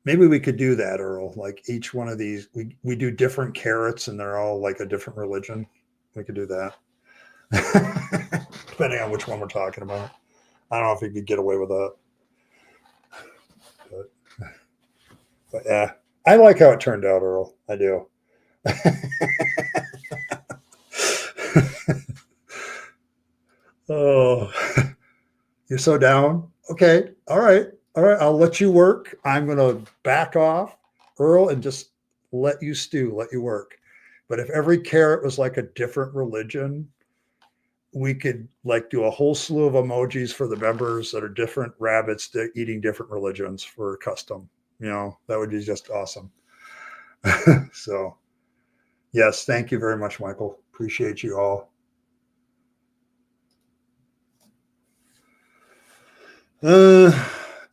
maybe we could do that, Earl. Like each one of these, we do different carrots and they're all like a different religion. We could do that. Depending on which one we're talking about. I don't know if we could get away with that. But But yeah, I like how it turned out, Earl. I do. Oh, you're so down. Okay. All right. All right. I'll let you work. I'm going to back off, Earl, and just let you stew, let you work. But if every carrot was like a different religion, we could like do a whole slew of emojis for the members that are different rabbits eating different religions for custom. That would be just awesome. So, yes, thank you very much, Michael. Appreciate you all.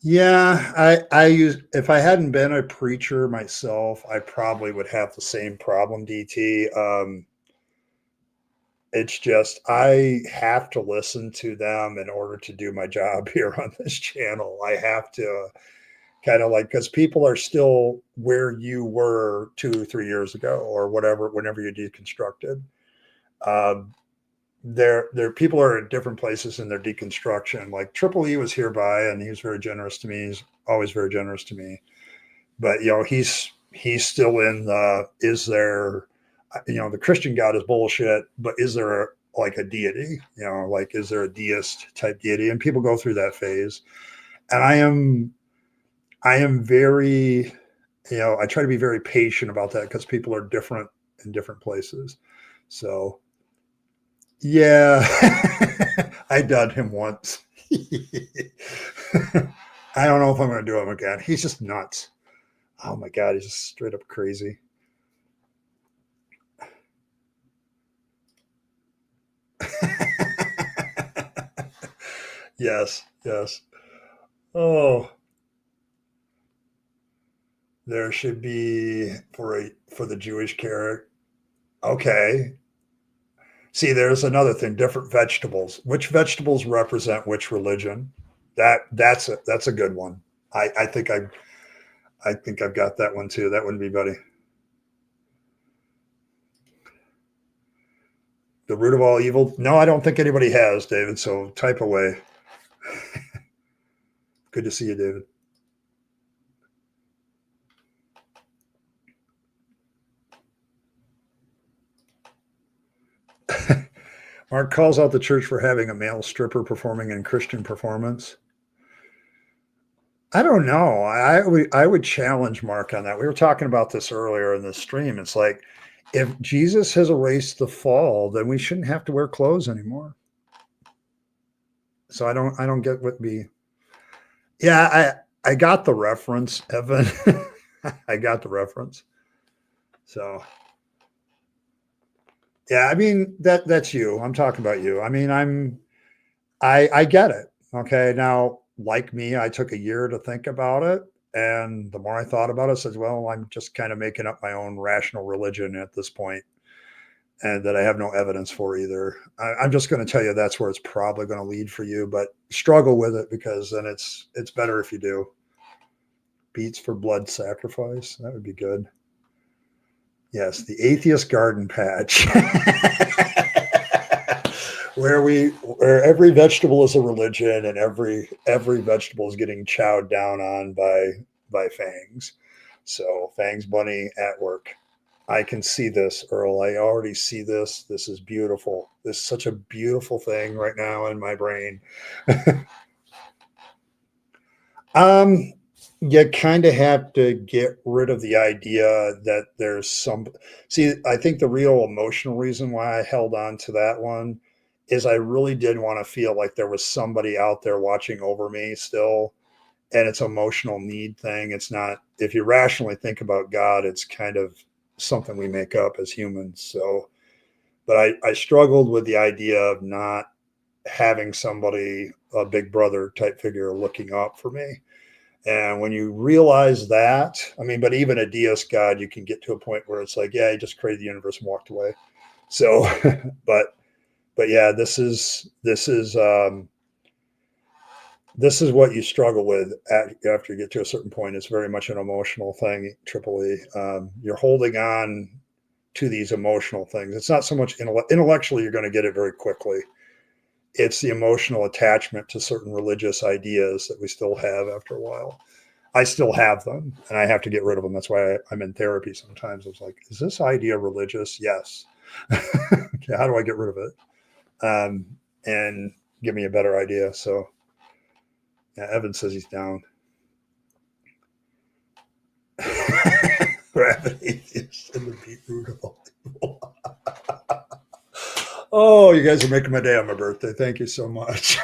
Yeah, I use if I hadn't been a preacher myself, I probably would have the same problem, DT. It's just I have to listen to them in order to do my job here on this channel. I have to kind of like because people are still where you were 2 or 3 years ago or whatever, whenever you deconstructed. Um, there people are at different places in their deconstruction. Like Triple E was hereby, and he was very generous to me. He's always very generous to me. But he's still in the is there the Christian God is bullshit, but is there like a deity? Like is there a deist type deity? And people go through that phase. And I am very, I try to be very patient about that because people are different in different places. So yeah, I done him once. I don't know if I'm going to do him again. He's just nuts. Oh my God, he's just straight up crazy. Yes, yes. Oh, there should be for the Jewish carrot. Okay. See, there's another thing. Different vegetables. Which vegetables represent which religion? That's a good one. I think I've got that one too. That wouldn't be buddy. The root of all evil? No, I don't think anybody has, David. So type away. Good to see you, David. Mark calls out the church for having a male stripper performing in Christian performance. I don't know. I would challenge Mark on that. We were talking about this earlier in the stream. It's like if Jesus has erased the fall, then we shouldn't have to wear clothes anymore. So I don't get what be. Yeah, I got the reference, Evan. I got the reference. So yeah, I mean that's you. I'm talking about you. I mean, I get it. Okay. Now, like me, I took a year to think about it. And the more I thought about it, I said, well, I'm just kind of making up my own rational religion at this point, and that I have no evidence for either. I'm just going to tell you that's where it's probably going to lead for you, but struggle with it because then it's better if you do. Beets for blood sacrifice. That would be good. Yes, the atheist garden patch. where every vegetable is a religion and every vegetable is getting chowed down on by Fangs. So Fangs Bunny at work. I can see this, Earl. I already see this. This is beautiful. This is such a beautiful thing right now in my brain. um you kind of have to get rid of the idea that there's some see I think the real emotional reason why I held on to that one is I really did want to feel like there was somebody out there watching over me still, and it's an emotional need thing. It's not, if you rationally think about God, it's kind of something we make up as humans. So but I struggled with the idea of not having somebody, a big brother type figure, looking up for me. And when you realize that, I mean, but even a deist God, you can get to a point where it's like, yeah, he just created the universe and walked away. So, but yeah, this is what you struggle with after you get to a certain point. It's very much an emotional thing. Triple E, you're holding on to these emotional things. It's not so much intellectually, you're going to get it very quickly. It's the emotional attachment to certain religious ideas that we still have after a while. I still have them and I have to get rid of them. That's why I'm in therapy sometimes. I was like, is this idea religious? Yes. Okay, how do I get rid of it? And give me a better idea. So yeah, Evan says he's down. Rabyd Atheist and the beetroot of all evil. Oh, you guys are making my day on my birthday. Thank you so much.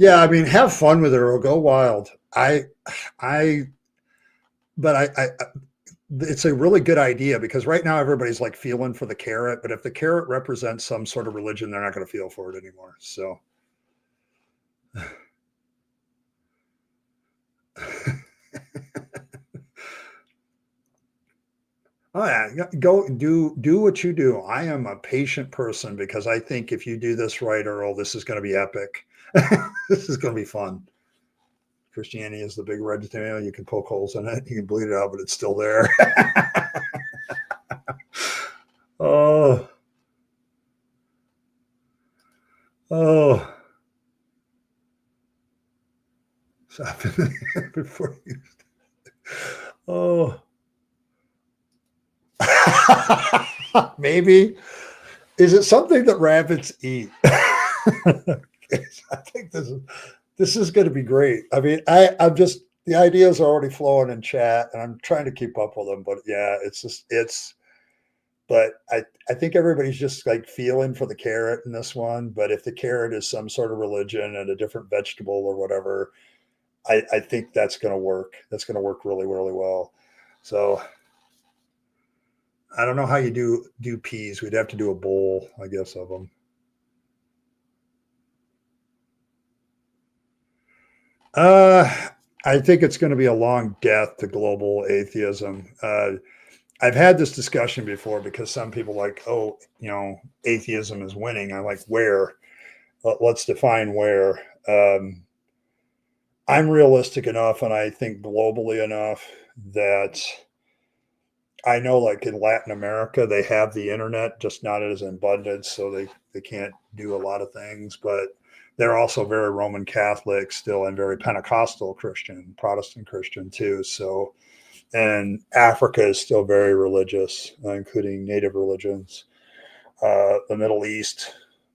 Yeah, I mean, have fun with it or go wild. I, but it's a really good idea because right now everybody's like feeling for the carrot, but if the carrot represents some sort of religion, they're not going to feel for it anymore. So, oh yeah, go do what you do. I am a patient person because I think if you do this right, Earl, this is going to be epic. This is going to be fun. Christianity is the big red tomato. You can poke holes in it, you can bleed it out, but it's still there. Oh, oh. Stop before you. Oh. Maybe. Is it something that rabbits eat? I think this is going to be great. I mean, I'm just the ideas are already flowing in chat, and I'm trying to keep up with them. But yeah, it's. But I think everybody's just like feeling for the carrot in this one. But if the carrot is some sort of religion and a different vegetable or whatever, I think that's going to work. That's going to work really, really well. So I don't know how you do peas. We'd have to do a bowl, I guess, of them. I think it's going to be a long death to global atheism. I've had this discussion before because some people like, oh, atheism is winning. I'm like, where? Let's define where. I'm realistic enough, and I think globally enough that I know, like in Latin America, they have the internet, just not as abundant, so they can't do a lot of things. But they're also very Roman Catholic still, and very Pentecostal Christian, Protestant Christian too. So, and Africa is still very religious, including native religions. The Middle East,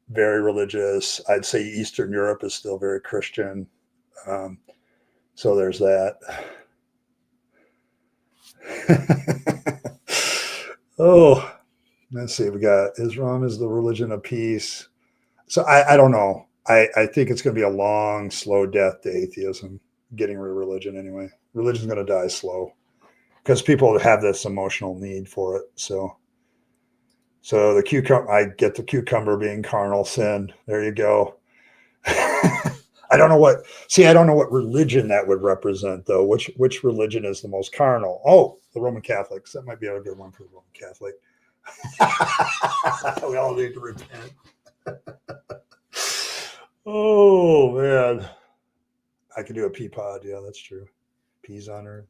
very religious. I'd say Eastern Europe is still very Christian. So there's that. Oh, let's see. We got Islam is the religion of peace. So I don't know. I think it's going to be a long, slow death to atheism, getting rid of religion anyway. Religion's going to die slow because people have this emotional need for it. So the cucumber, I get the cucumber being carnal sin. There you go. I don't know what religion that would represent though. Which religion is the most carnal? Oh, the Roman Catholics. That might be a good one for the Roman Catholic. We all need to repent. Oh man. I could do a pea pod. Yeah, that's true. Peas on earth.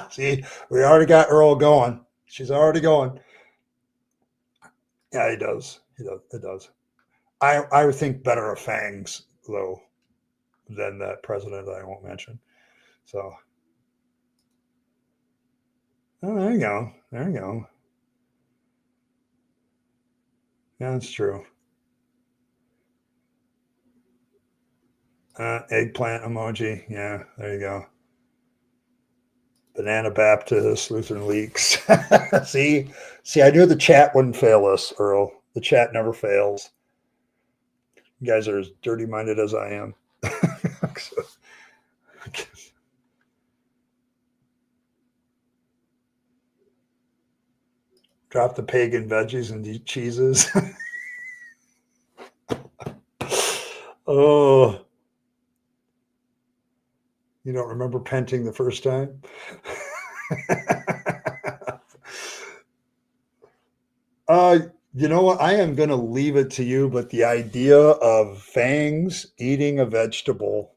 See, we already got Earl going. She's already going. Yeah, he does. He does. It does. I would think better of fangs though than that president that I won't mention. So, oh, there you go. There you go. Yeah, that's true. Eggplant emoji. Yeah, there you go. Banana Baptist, Lutheran leaks. see, I knew the chat wouldn't fail us, Earl. The chat never fails. You guys are as dirty minded as I am. So, drop the pagan veggies and eat cheeses. Oh, you don't remember penting the first time? uh, you know what? I am going to leave it to you, but the idea of fangs eating a vegetable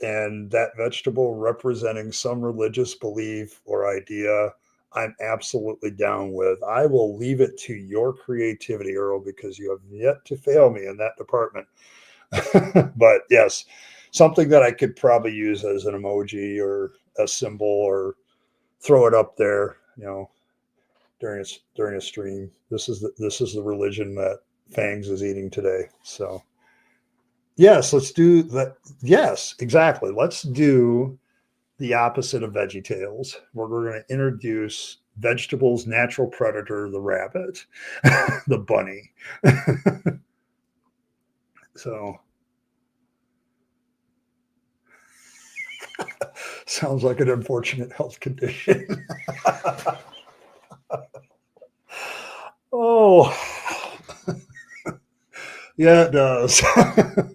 and that vegetable representing some religious belief or idea, I'm absolutely down with. I will leave it to your creativity, Earl, because you have yet to fail me in that department. But yes, something that I could probably use as an emoji or a symbol or throw it up there, during a stream. This is the religion that Fangs is eating today. So yes, let's do that. Yes, exactly. Let's do the opposite of Veggie Tales, where we're going to introduce vegetables' natural predator, the rabbit, the bunny. So sounds like an unfortunate health condition. Oh, yeah, it does.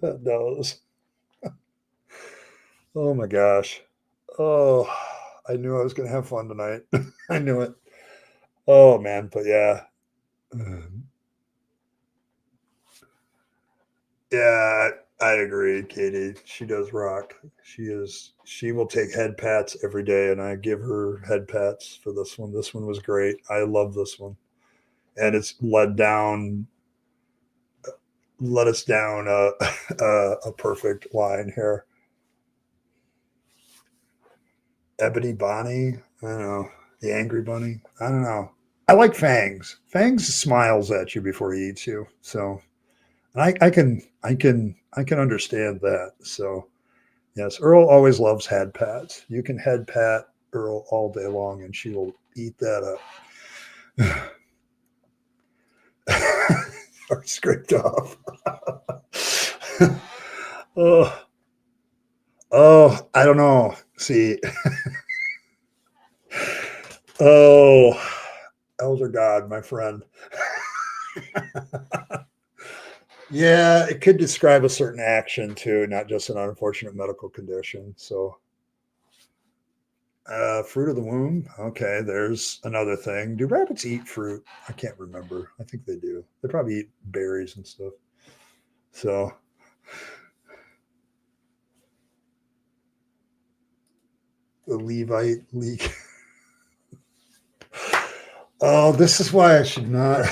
It does. Oh my gosh. Oh, I knew I was going to have fun tonight. I knew it. Oh man, but yeah. Yeah, I agree, Katie. She does rock. She will take head pats every day, and I give her head pats for this one. This one was great. I love this one. And it's led us down a perfect line here. Ebony Bonnie. I don't know. The Angry Bunny. I don't know. I like Fangs. Fangs smiles at you before he eats you. So I can understand that. So yes, Earl always loves head pats. You can head pat Earl all day long, and she will eat that up. Or scraped off. Oh, oh, I don't know. See, oh, Elder God, my friend. Yeah, it could describe a certain action too, not just an unfortunate medical condition. So, fruit of the womb. Okay, there's another thing. Do rabbits eat fruit? I can't remember. I think they do. They probably eat berries and stuff. So, the Levite leak. Oh, this is why I should not.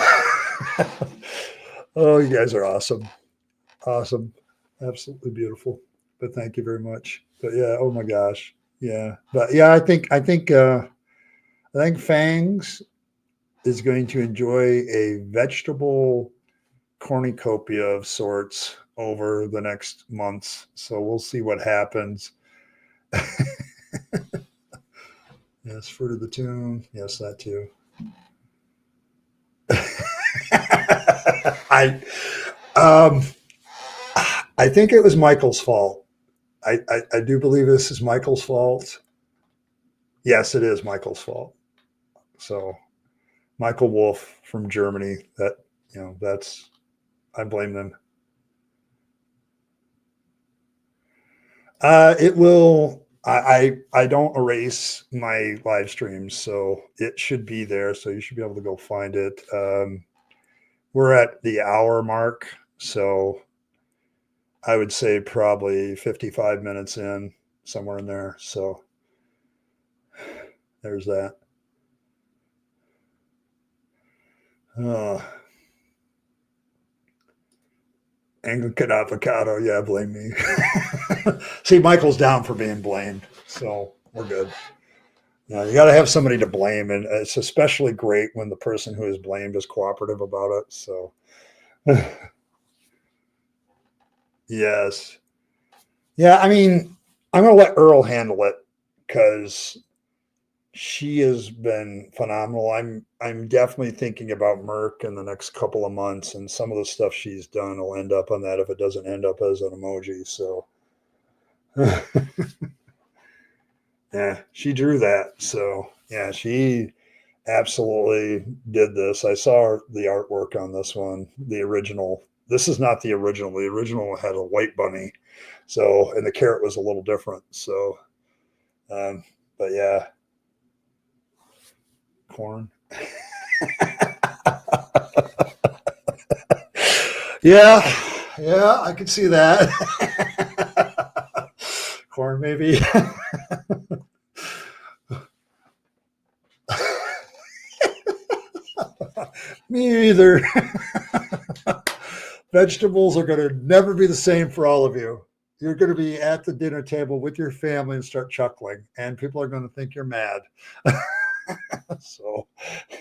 Oh, you guys are awesome. Awesome. Absolutely beautiful. But thank you very much. But yeah, oh my gosh. Yeah. But yeah, I think Fangs is going to enjoy a vegetable cornucopia of sorts over the next months. So we'll see what happens. Yes, fruit of the tomb. Yes, that too. I um I think it was Michael's fault. I do believe this is Michael's fault. Yes, it is Michael's fault. So Michael Wolf from Germany. That's I blame them. It will. I don't erase my live streams, so it should be there. So you should be able to go find it. We're at the hour mark, so I would say probably 55 minutes in, somewhere in there. So there's that. Uh, Anglican avocado. Yeah, blame me. See, Michael's down for being blamed, so we're good. You got to have somebody to blame, and it's especially great when the person who is blamed is cooperative about it. So, yes, yeah. I mean, I'm going to let Earl handle it because she has been phenomenal. I'm definitely thinking about Merck in the next couple of months, and some of the stuff she's done will end up on that if it doesn't end up as an emoji. So, yeah, she drew that. So, yeah, she absolutely did this. I saw the artwork on this one, the original. This is not the original. The original had a white bunny, so and the carrot was a little different. So, um, but yeah, corn. Yeah, yeah, I could see that. Corn, maybe. Me either. Vegetables are going to never be the same for all of you. You're going to be at the dinner table with your family and start chuckling, and people are going to think you're mad. So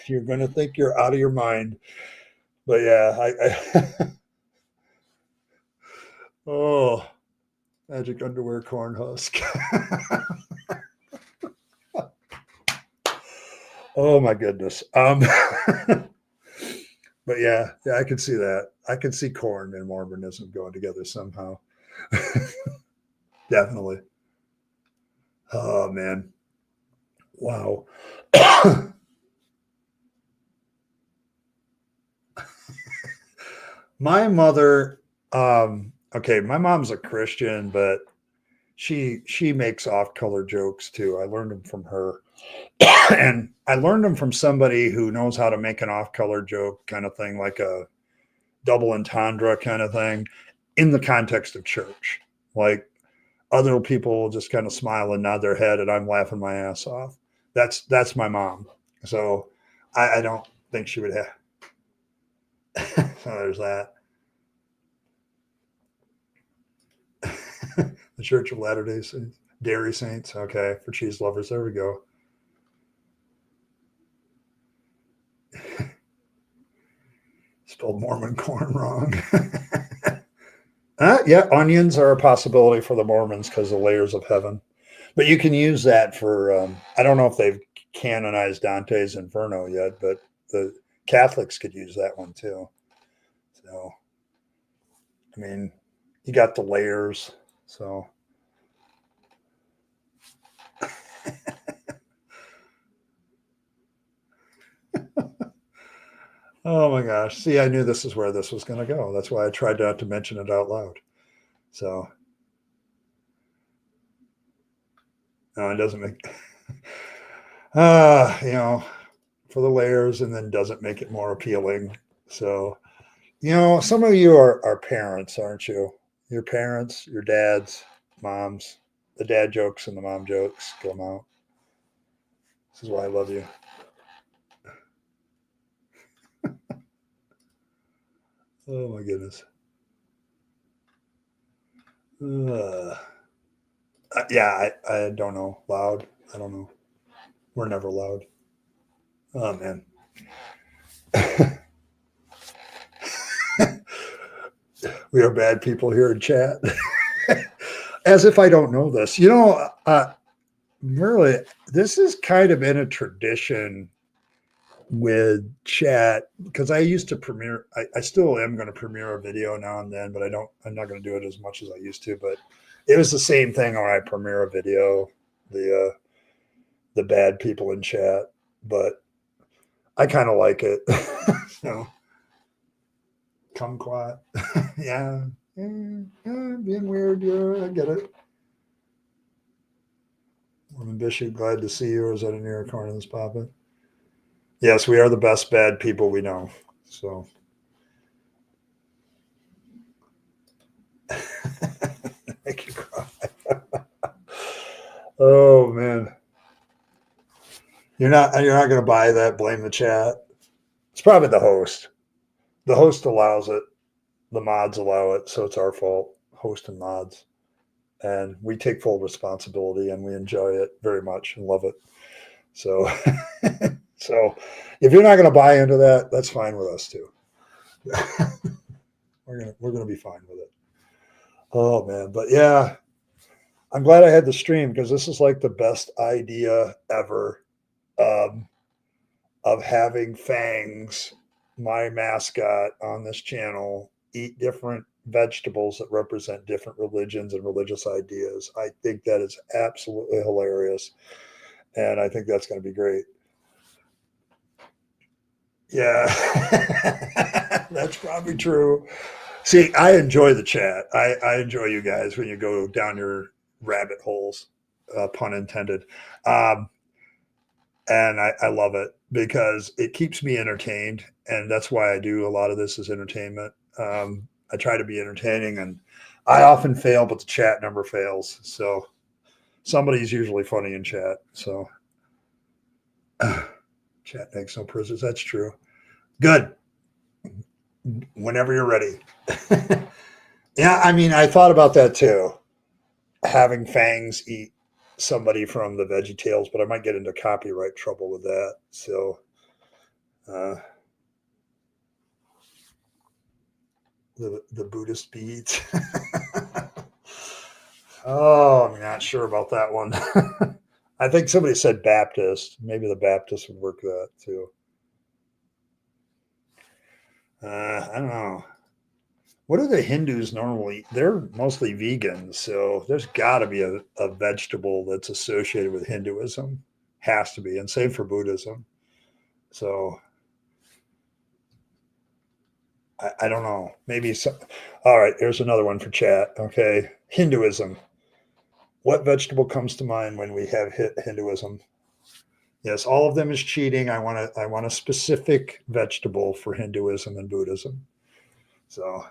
you're going to think you're out of your mind. But yeah, oh, magic underwear corn husk. Oh my goodness. But yeah, I can see that. I can see corn and Mormonism going together somehow. Definitely. Oh man. Wow. My mother, okay, my mom's a Christian, but she makes off-color jokes too. I learned them from her. And I learned them from somebody who knows how to make an off-color joke kind of thing, like a double entendre kind of thing in the context of church. Like other people will just kind of smile and nod their head and I'm laughing my ass off. That's my mom. So I don't think she would have. So there's that. The Church of Latter-day Saints. Dairy Saints. Okay. For cheese lovers. There we go. Spelled Mormon corn wrong. Yeah, onions are a possibility for the Mormons because of layers of heaven. But you can use that for, I don't know if they've canonized Dante's Inferno yet, but the Catholics could use that one too. So, I mean, you got the layers. So, oh my gosh. See, I knew this is where this was going to go. That's why I tried not to mention it out loud. So, no, it doesn't make, you know, for the layers and then doesn't make it more appealing. So, you know, some of you are parents, aren't you? Your parents, your dads, moms, the dad jokes and the mom jokes come out. This is why I love you. Oh my goodness. Yeah, I don't know. Loud. I don't know. We're never loud. Oh man. We are bad people here in chat. As if I don't know this. You know, really, this is kind of in a tradition with chat because I used to premiere. I still am going to premiere a video now and then, but I'm not going to do it as much as I used to. But it was the same thing when I premiere a video, the bad people in chat. But I kind of like it. So, kumquat. Yeah. Being weird. Yeah, I get it. Woman Bishop, glad to see you. Or is that a New York corner that's popping? Yes, we are the best bad people we know. So. Make you cry. Oh man. You're not going to buy that, blame the chat. It's probably the host. The host allows it. The mods allow it, so it's our fault, host and mods. And we take full responsibility and we enjoy it very much and love it. So so if you're not going to buy into that, that's fine with us too. we're going to be fine with it. Oh man, but yeah, I'm glad I had the stream because this is like the best idea ever. Of having Fangs, my mascot on this channel, eat different vegetables that represent different religions and religious ideas. I think that is absolutely hilarious. And I think that's going to be great. Yeah, that's probably true. See, I enjoy the chat. I enjoy you guys when you go down your rabbit holes, pun intended. And I love it because it keeps me entertained, and that's why I do a lot of this as entertainment. I try to be entertaining, and I often fail, but the chat never fails. So somebody's usually funny in chat. So chat makes no prisoners. That's true. Good. whenever you're ready. Yeah, I mean, I thought about that too. Having Fangs eat somebody from the Veggie Tales, but I might get into copyright trouble with that. So, uh, the Buddhist beads. Oh, I'm not sure about that one. I think somebody said Baptist. Maybe the Baptist would work that too. I don't know. What do the Hindus normally eat? They're mostly vegans, so there's got to be a vegetable that's associated with Hinduism. Has to be, and same for Buddhism. So I don't know. Maybe some. All right, here's another one for chat. Okay, Hinduism. What vegetable comes to mind when we have Hinduism? Yes, all of them is cheating. I want a specific vegetable for Hinduism and Buddhism. So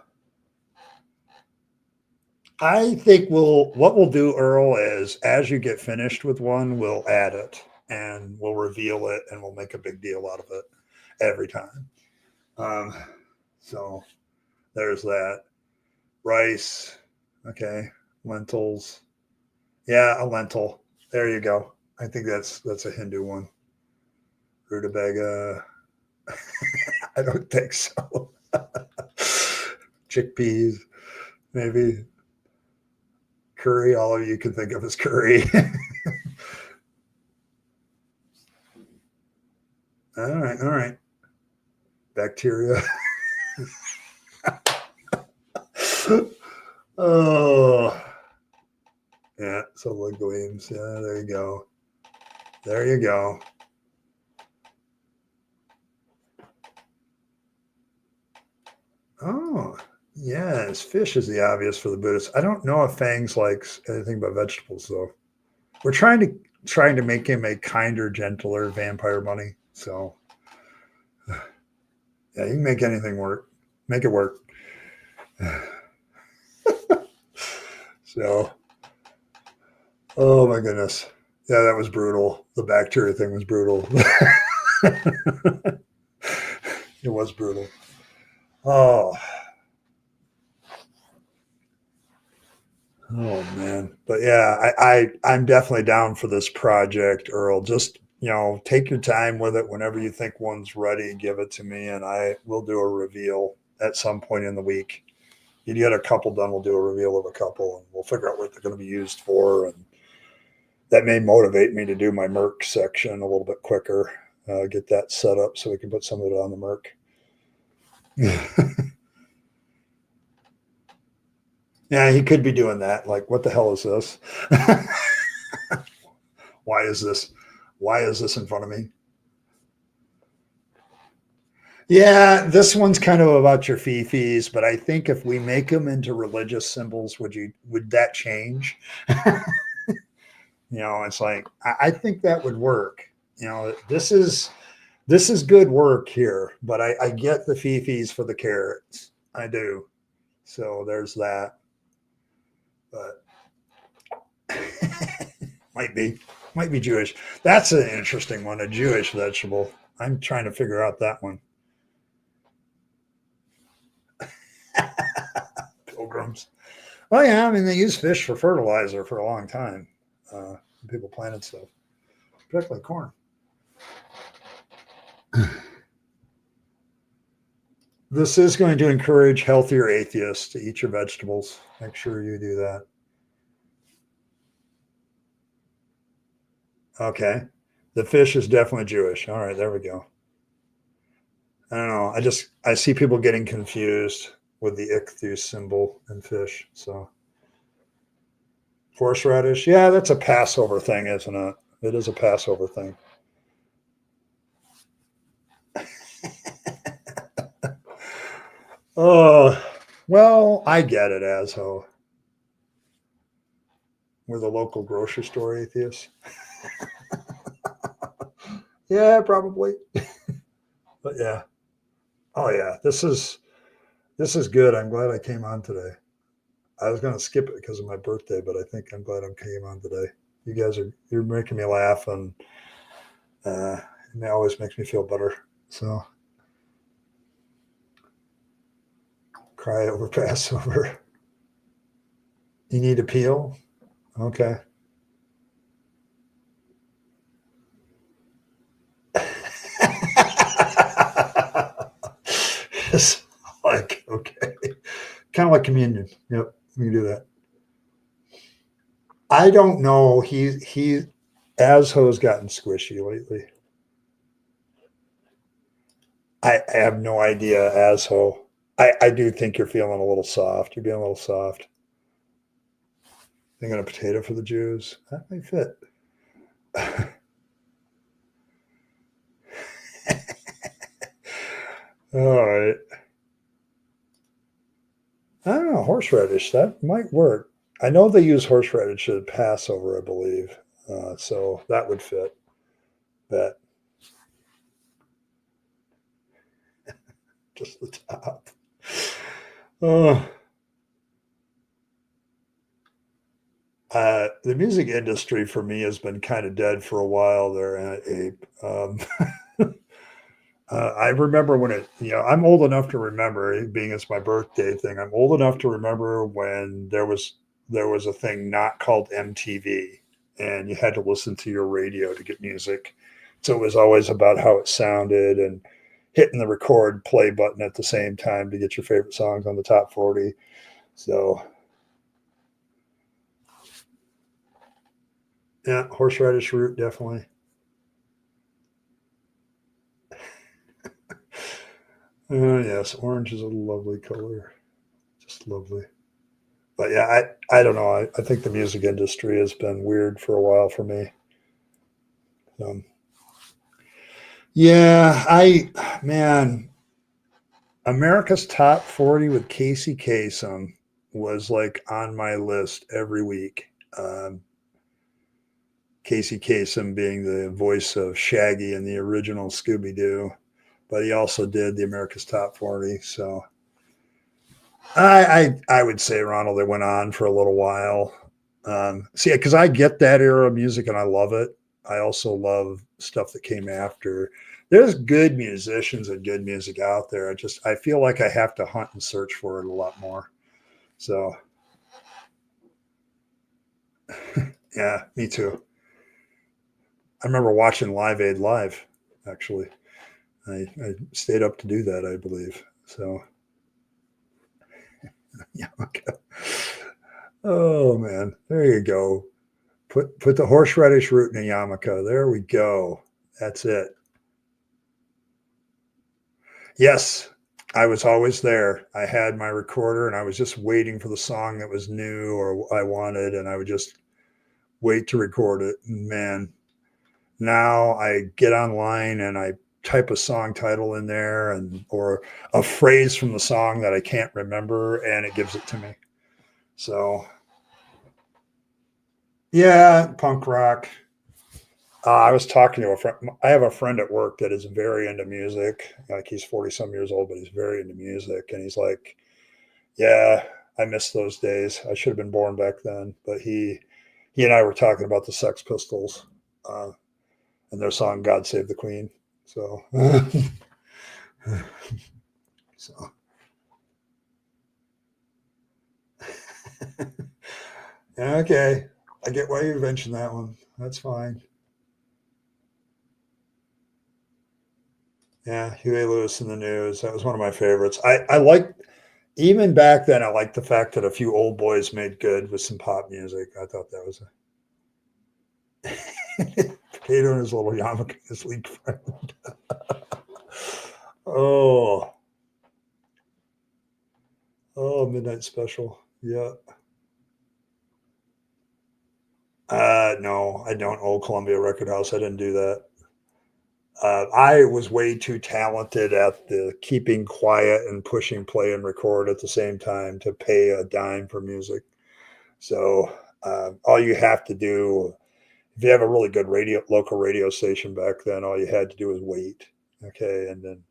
I think what we'll do, Earl, is as you get finished with one, we'll add it and we'll reveal it and we'll make a big deal out of it every time. Um, so there's that. Rice, okay, lentils. Yeah, a lentil. There you go. I think that's a Hindu one. Rutabaga. I don't think so. Chickpeas, maybe. Curry. All of you can think of as curry. All right, all right. Bacteria. Oh, yeah. So legumes. Yeah, there you go. There you go. Oh, yes. Fish is the obvious for the Buddhists. I don't know if Fangs likes anything but vegetables, though. We're trying to make him a kinder, gentler vampire bunny. So yeah, you can make anything work. Make it work. So, oh my goodness. Yeah, that was brutal. The bacteria thing was brutal. It was brutal. Oh, oh man. But yeah, I'm definitely down for this project, Earl. Just take your time with it. Whenever you think one's ready, give it to me, and I will do a reveal at some point in the week. You get a couple done, we'll do a reveal of a couple, and we'll figure out what they're going to be used for, and that may motivate me to do my Merc section a little bit quicker. Get that set up so we can put some of it on the Merc. Yeah, he could be doing that. Like, what the hell is this? Why is this? Why is this in front of me? Yeah, this one's kind of about your fifis, but I think if we make them into religious symbols, would that change? It's like I think that would work. This is good work here, but I get the fifis for the carrots. I do. So there's that. But might be Jewish. That's an interesting one, a Jewish vegetable. I'm trying to figure out that one. Pilgrims. Well, yeah, I mean they use fish for fertilizer for a long time. People planted stuff, particularly corn. This is going to encourage healthier atheists to eat your vegetables. Make sure you do that. Okay. The fish is definitely Jewish. All right, there we go. I don't know. I see people getting confused with the ichthus symbol in fish. So horseradish, yeah, that's a Passover thing, isn't it? It is a Passover thing. Oh, well, I get it, Asho. We're the local grocery store atheists. Yeah, probably. But yeah. Oh yeah. This is good. I'm glad I came on today. I was gonna skip it because of my birthday, but I think I'm glad I came on today. You're making me laugh, and uh, it always makes me feel better. So Cry over Passover. You need a peel? Okay. It's like, okay. Kind of like communion. Yep, we can do that. I don't know. Asho's gotten squishy lately. I have no idea, Asho. I do think you're feeling a little soft. You're being a little soft. Thinking a potato for the Jews. That might fit. All right. I don't know, horseradish. That might work. I know they use horseradish at Passover, I believe. So that would fit. That just the top. Oh, the music industry for me has been kind of dead for a while there, Abe. I remember when I'm old enough to remember, being it's my birthday thing. I'm old enough to remember when there was a thing not called MTV, and you had to listen to your radio to get music. So it was always about how it sounded and hitting the record play button at the same time to get your favorite songs on the top 40. So yeah, horseradish root definitely. Yes, orange is a lovely color, just lovely. But yeah, I don't know. I think the music industry has been weird for a while for me. Yeah, man, America's Top 40 with Casey Kasem was like on my list every week. Casey Kasem being the voice of Shaggy in the original Scooby Doo, but he also did the America's Top 40. So I would say, Ronald, it went on for a little while. See, because I get that era of music and I love it. I also love stuff that came after. There's good musicians and good music out there. I feel like I have to hunt and search for it a lot more. So yeah, me too. I remember watching Live Aid live. Actually, I stayed up to do that, I believe. So yeah, okay. Oh man, there you go. Put the horseradish root in a yarmulke. There we go. That's it. Yes, I was always there. I had my recorder and I was just waiting for the song that was new or I wanted, and I would just wait to record it. Man, now I get online and I type a song title in there and or a phrase from the song that I can't remember and it gives it to me. So yeah, punk rock. I was talking to a friend. I have a friend at work that is very into music. Like he's 40 some years old, but he's very into music. And he's like, yeah, I miss those days. I should have been born back then. But he and I were talking about the Sex Pistols uh, and their song "God Save the Queen." So, so okay, I get why you mentioned that one. That's fine. Yeah, Huey Lewis in the News. That was one of my favorites. I like even back then. I liked the fact that a few old boys made good with some pop music. I thought that was a potato and his little yarmulke, his leak friend. Oh, oh, Midnight Special. Yeah. No, I don't own Columbia Record House. I didn't do that. I was way too talented at the keeping quiet and pushing play and record at the same time to pay a dime for music. So all you have to do, if you have a really good local radio station back then, all you had to do was wait. Okay, and then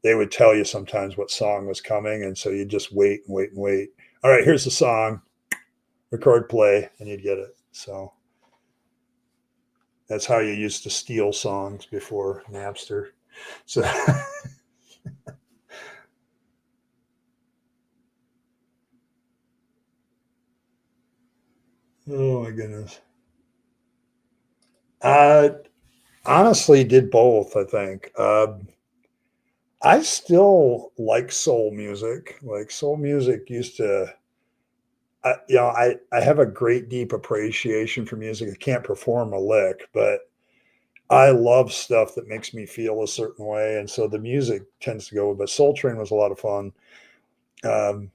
they would tell you sometimes what song was coming, and so you just wait and wait and wait. All right, here's the song. Record play, and you'd get it. So that's how you used to steal songs before Napster. So Oh my goodness. Uh, Honestly, did both. I think. I still like soul music. Like soul music used to. I have a great deep appreciation for music. I can't perform a lick, but I love stuff that makes me feel a certain way, and so the music tends to go. But Soul Train was a lot of fun. Um,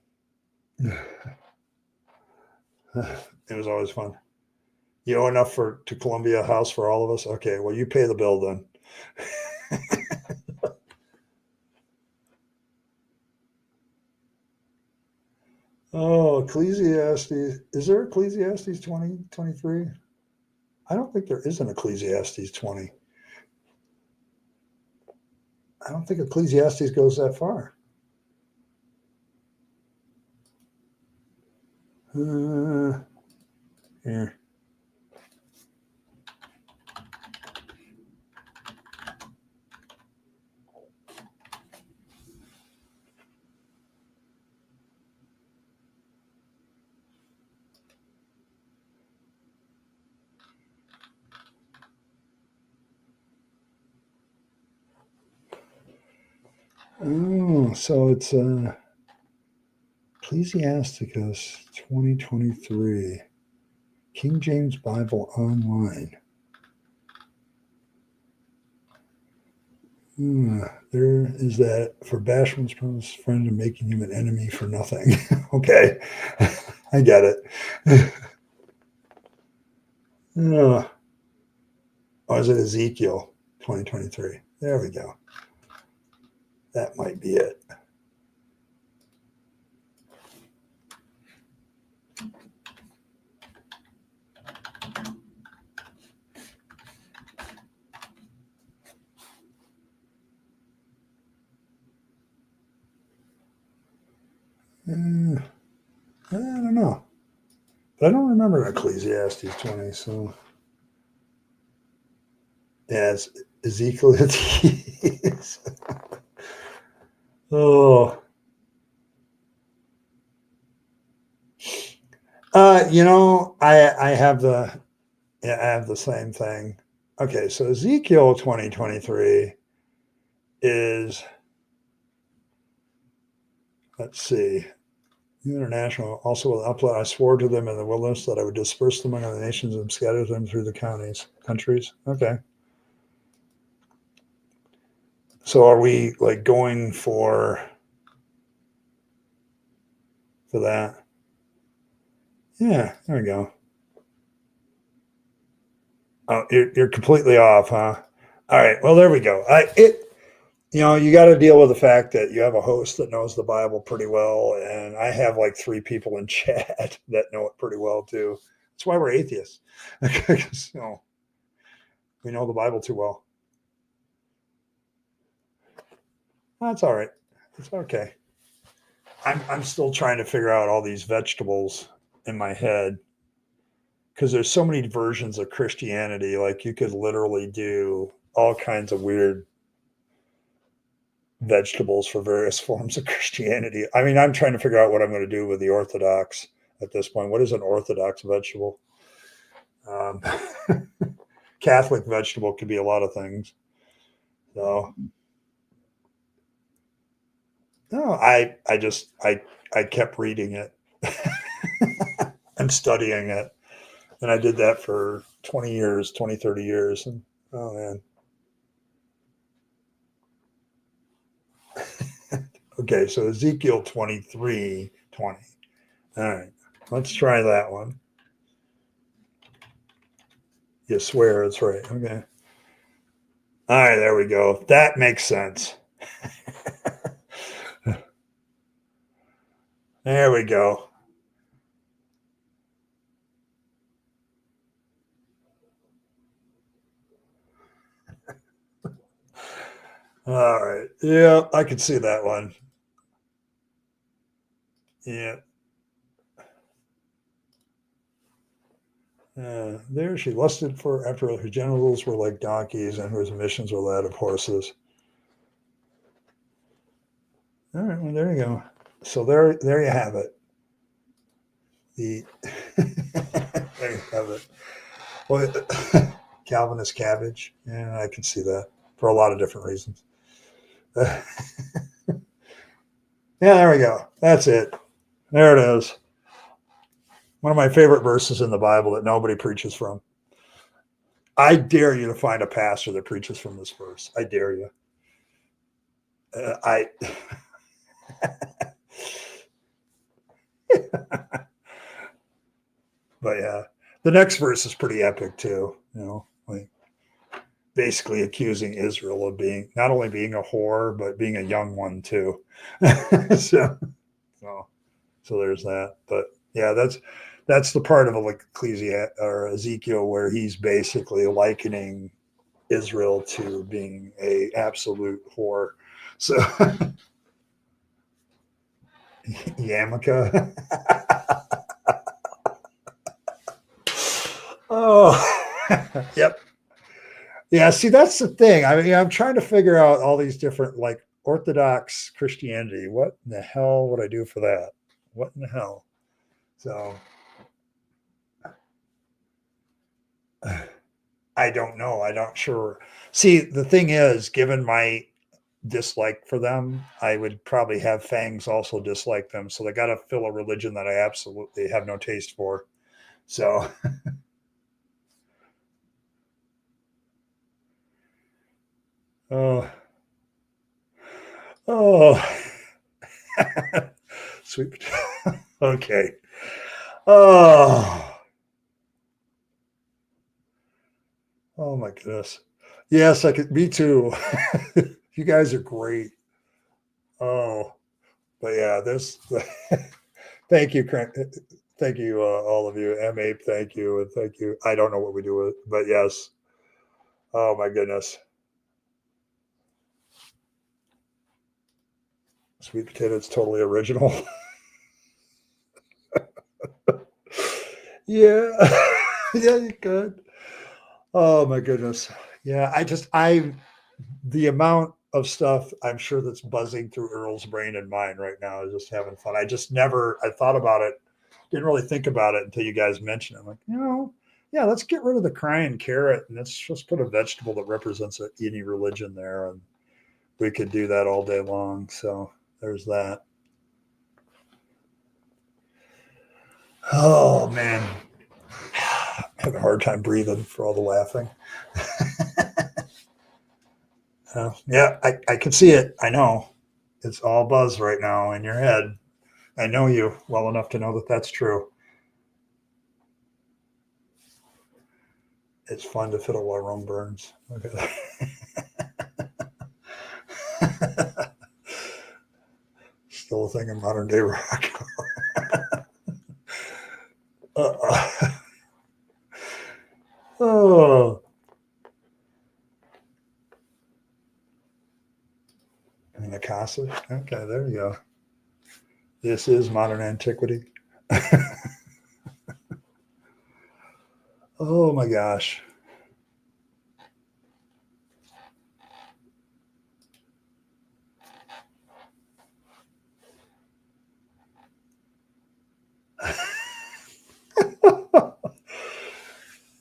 it was always fun. You owe enough for to Columbia House for all of us. Okay, well you pay the bill then. Oh, Ecclesiastes. Is there Ecclesiastes 2023? I don't think there is an Ecclesiastes 20. I don't think Ecclesiastes goes that far. Here. Oh, so it's Ecclesiasticus 2023, King James Bible Online. There is that for Bashman's promise friend and making him an enemy for nothing. Okay, I get it. Oh, is it Ezekiel 2023? There we go. That might be it. I don't know. But I don't remember Ecclesiastes 20. So, yeah, it's Ezekiel. Oh, I have I have the same thing. Okay, so Ezekiel 2023 is, let's see, international. Also with upload, I swore to them in the wilderness that I would disperse them among the nations and scatter them through the countries. Okay. So are we like going for that? Yeah, there we go. Oh, you're completely off, huh? All right. Well, there we go. You got to deal with the fact that you have a host that knows the Bible pretty well, and I have like three people in chat that know it pretty well too. That's why we're atheists. Because, we know the Bible too well. That's all right. It's okay. I'm still trying to figure out all these vegetables in my head because there's so many versions of Christianity. Like you could literally do all kinds of weird vegetables for various forms of Christianity. I mean, I'm trying to figure out what I'm going to do with the Orthodox at this point. What is an Orthodox vegetable? Um, Catholic vegetable could be a lot of things. So, no, I kept reading it and studying it. And I did that for 20 years, 20, 30 years. And oh man. Okay, so Ezekiel 23:20. All right, let's try that one. You swear it's right. Okay. All right, there we go. That makes sense. There we go. All right. Yeah, I can see that one. Yeah. There she lusted for after her genitals were like donkeys and whose emissions were that of horses. All right, well there you go. So there you have it. The there have it. Well, Calvinist cabbage. Yeah, I can see that for a lot of different reasons. Yeah, there we go. That's it. There it is. One of my favorite verses in the Bible that nobody preaches from. I dare you to find a pastor that preaches from this verse. I dare you. I. But yeah, the next verse is pretty epic too. Like basically accusing Israel of being not only being a whore but being a young one too. so, so, so there's that. But yeah, that's the part of Ecclesiastes or Ezekiel where he's basically likening Israel to being a absolute whore. So Yamaka. Oh, yep. Yeah, see, that's the thing. I mean, I'm trying to figure out all these different, like Orthodox Christianity. What in the hell would I do for that? What in the hell? So I don't know. I don't sure. See, the thing is, given my dislike for them, I would probably have Fangs also dislike them. So they got to fill a religion that I absolutely have no taste for. So, oh, oh, sweet. Okay. Oh, oh my goodness. Yes, I could. Me too. You guys are great. Oh, but yeah, this. Thank you, thank you, all of you. M8, thank you, and thank you. I don't know what we do with, but yes. Oh my goodness. Sweet potato is totally original. Yeah, yeah, you could. Oh my goodness. Yeah, the amount of stuff I'm sure that's buzzing through Earl's brain and mine right now is just having fun. I thought about it, didn't really think about it until you guys mentioned it. I'm like, yeah, let's get rid of the crying carrot and let's just put a vegetable that represents any religion there. And we could do that all day long. So there's that. Oh man. I have a hard time breathing for all the laughing. Yeah, I can see it. I know. It's all buzz right now in your head. I know you well enough to know that that's true. It's fun to fiddle while Rome burns. Okay. Still a thing in modern day rock. Oh. And Akasa. Okay, there you go. This is modern antiquity. Oh my gosh.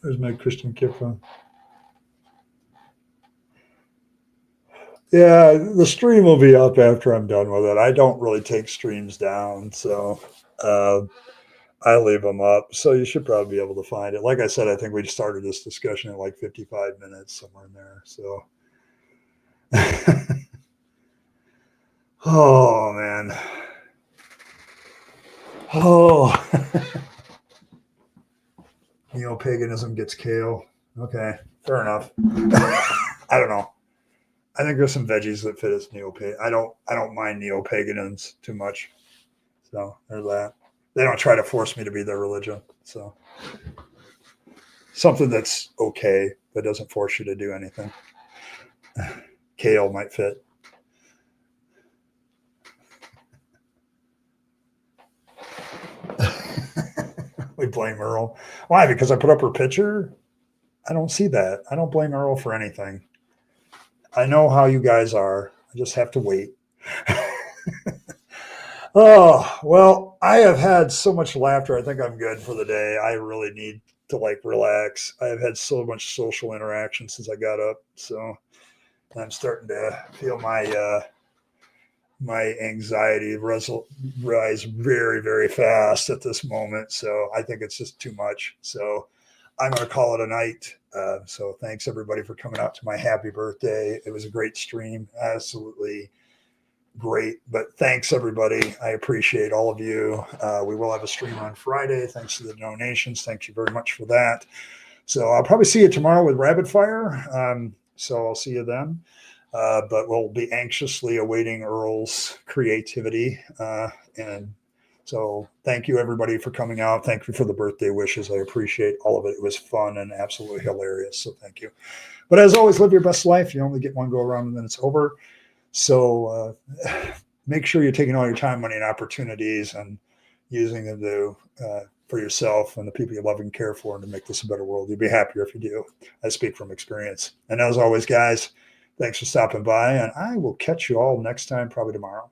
There's my Christian kid phone. Yeah, the stream will be up after I'm done with it. I don't really take streams down, so uh, I leave them up. So you should probably be able to find it. Like I said, I think we started this discussion at like 55 minutes, somewhere in there. So, oh man, oh, neo paganism gets kale. Okay, fair enough. I don't know. I think there's some veggies that fit as neo pagan. I don't mind neo paganisms too much. So there's that. They don't try to force me to be their religion. So something that's okay that doesn't force you to do anything. Kale might fit. We blame Earl. Why? Because I put up her picture? I don't see that. I don't blame Earl for anything. I know how you guys are. I just have to wait. Oh, well, I have had so much laughter. I think I'm good for the day. I really need to like relax. I have had so much social interaction since I got up, so I'm starting to feel my anxiety rise very, very fast at this moment. So I think it's just too much. So I'm going to call it a night. So thanks everybody for coming out to my happy birthday. It was a great stream. Absolutely great. But thanks everybody. I appreciate all of you. We will have a stream on Friday. Thanks to the donations. Thank you very much for that. So I'll probably see you tomorrow with Rapid Fire. So I'll see you then. But we'll be anxiously awaiting Earl's creativity. And so thank you everybody for coming out. Thank you for the birthday wishes. I appreciate all of it. It was fun and absolutely hilarious. So thank you. But as always, live your best life. You only get one go around and then it's over. So make sure you're taking all your time, money, and opportunities and using them to for yourself and the people you love and care for, and to make this a better world. You'll be happier if you do. I speak from experience. And as always, guys, thanks for stopping by, and I will catch you all next time, probably tomorrow.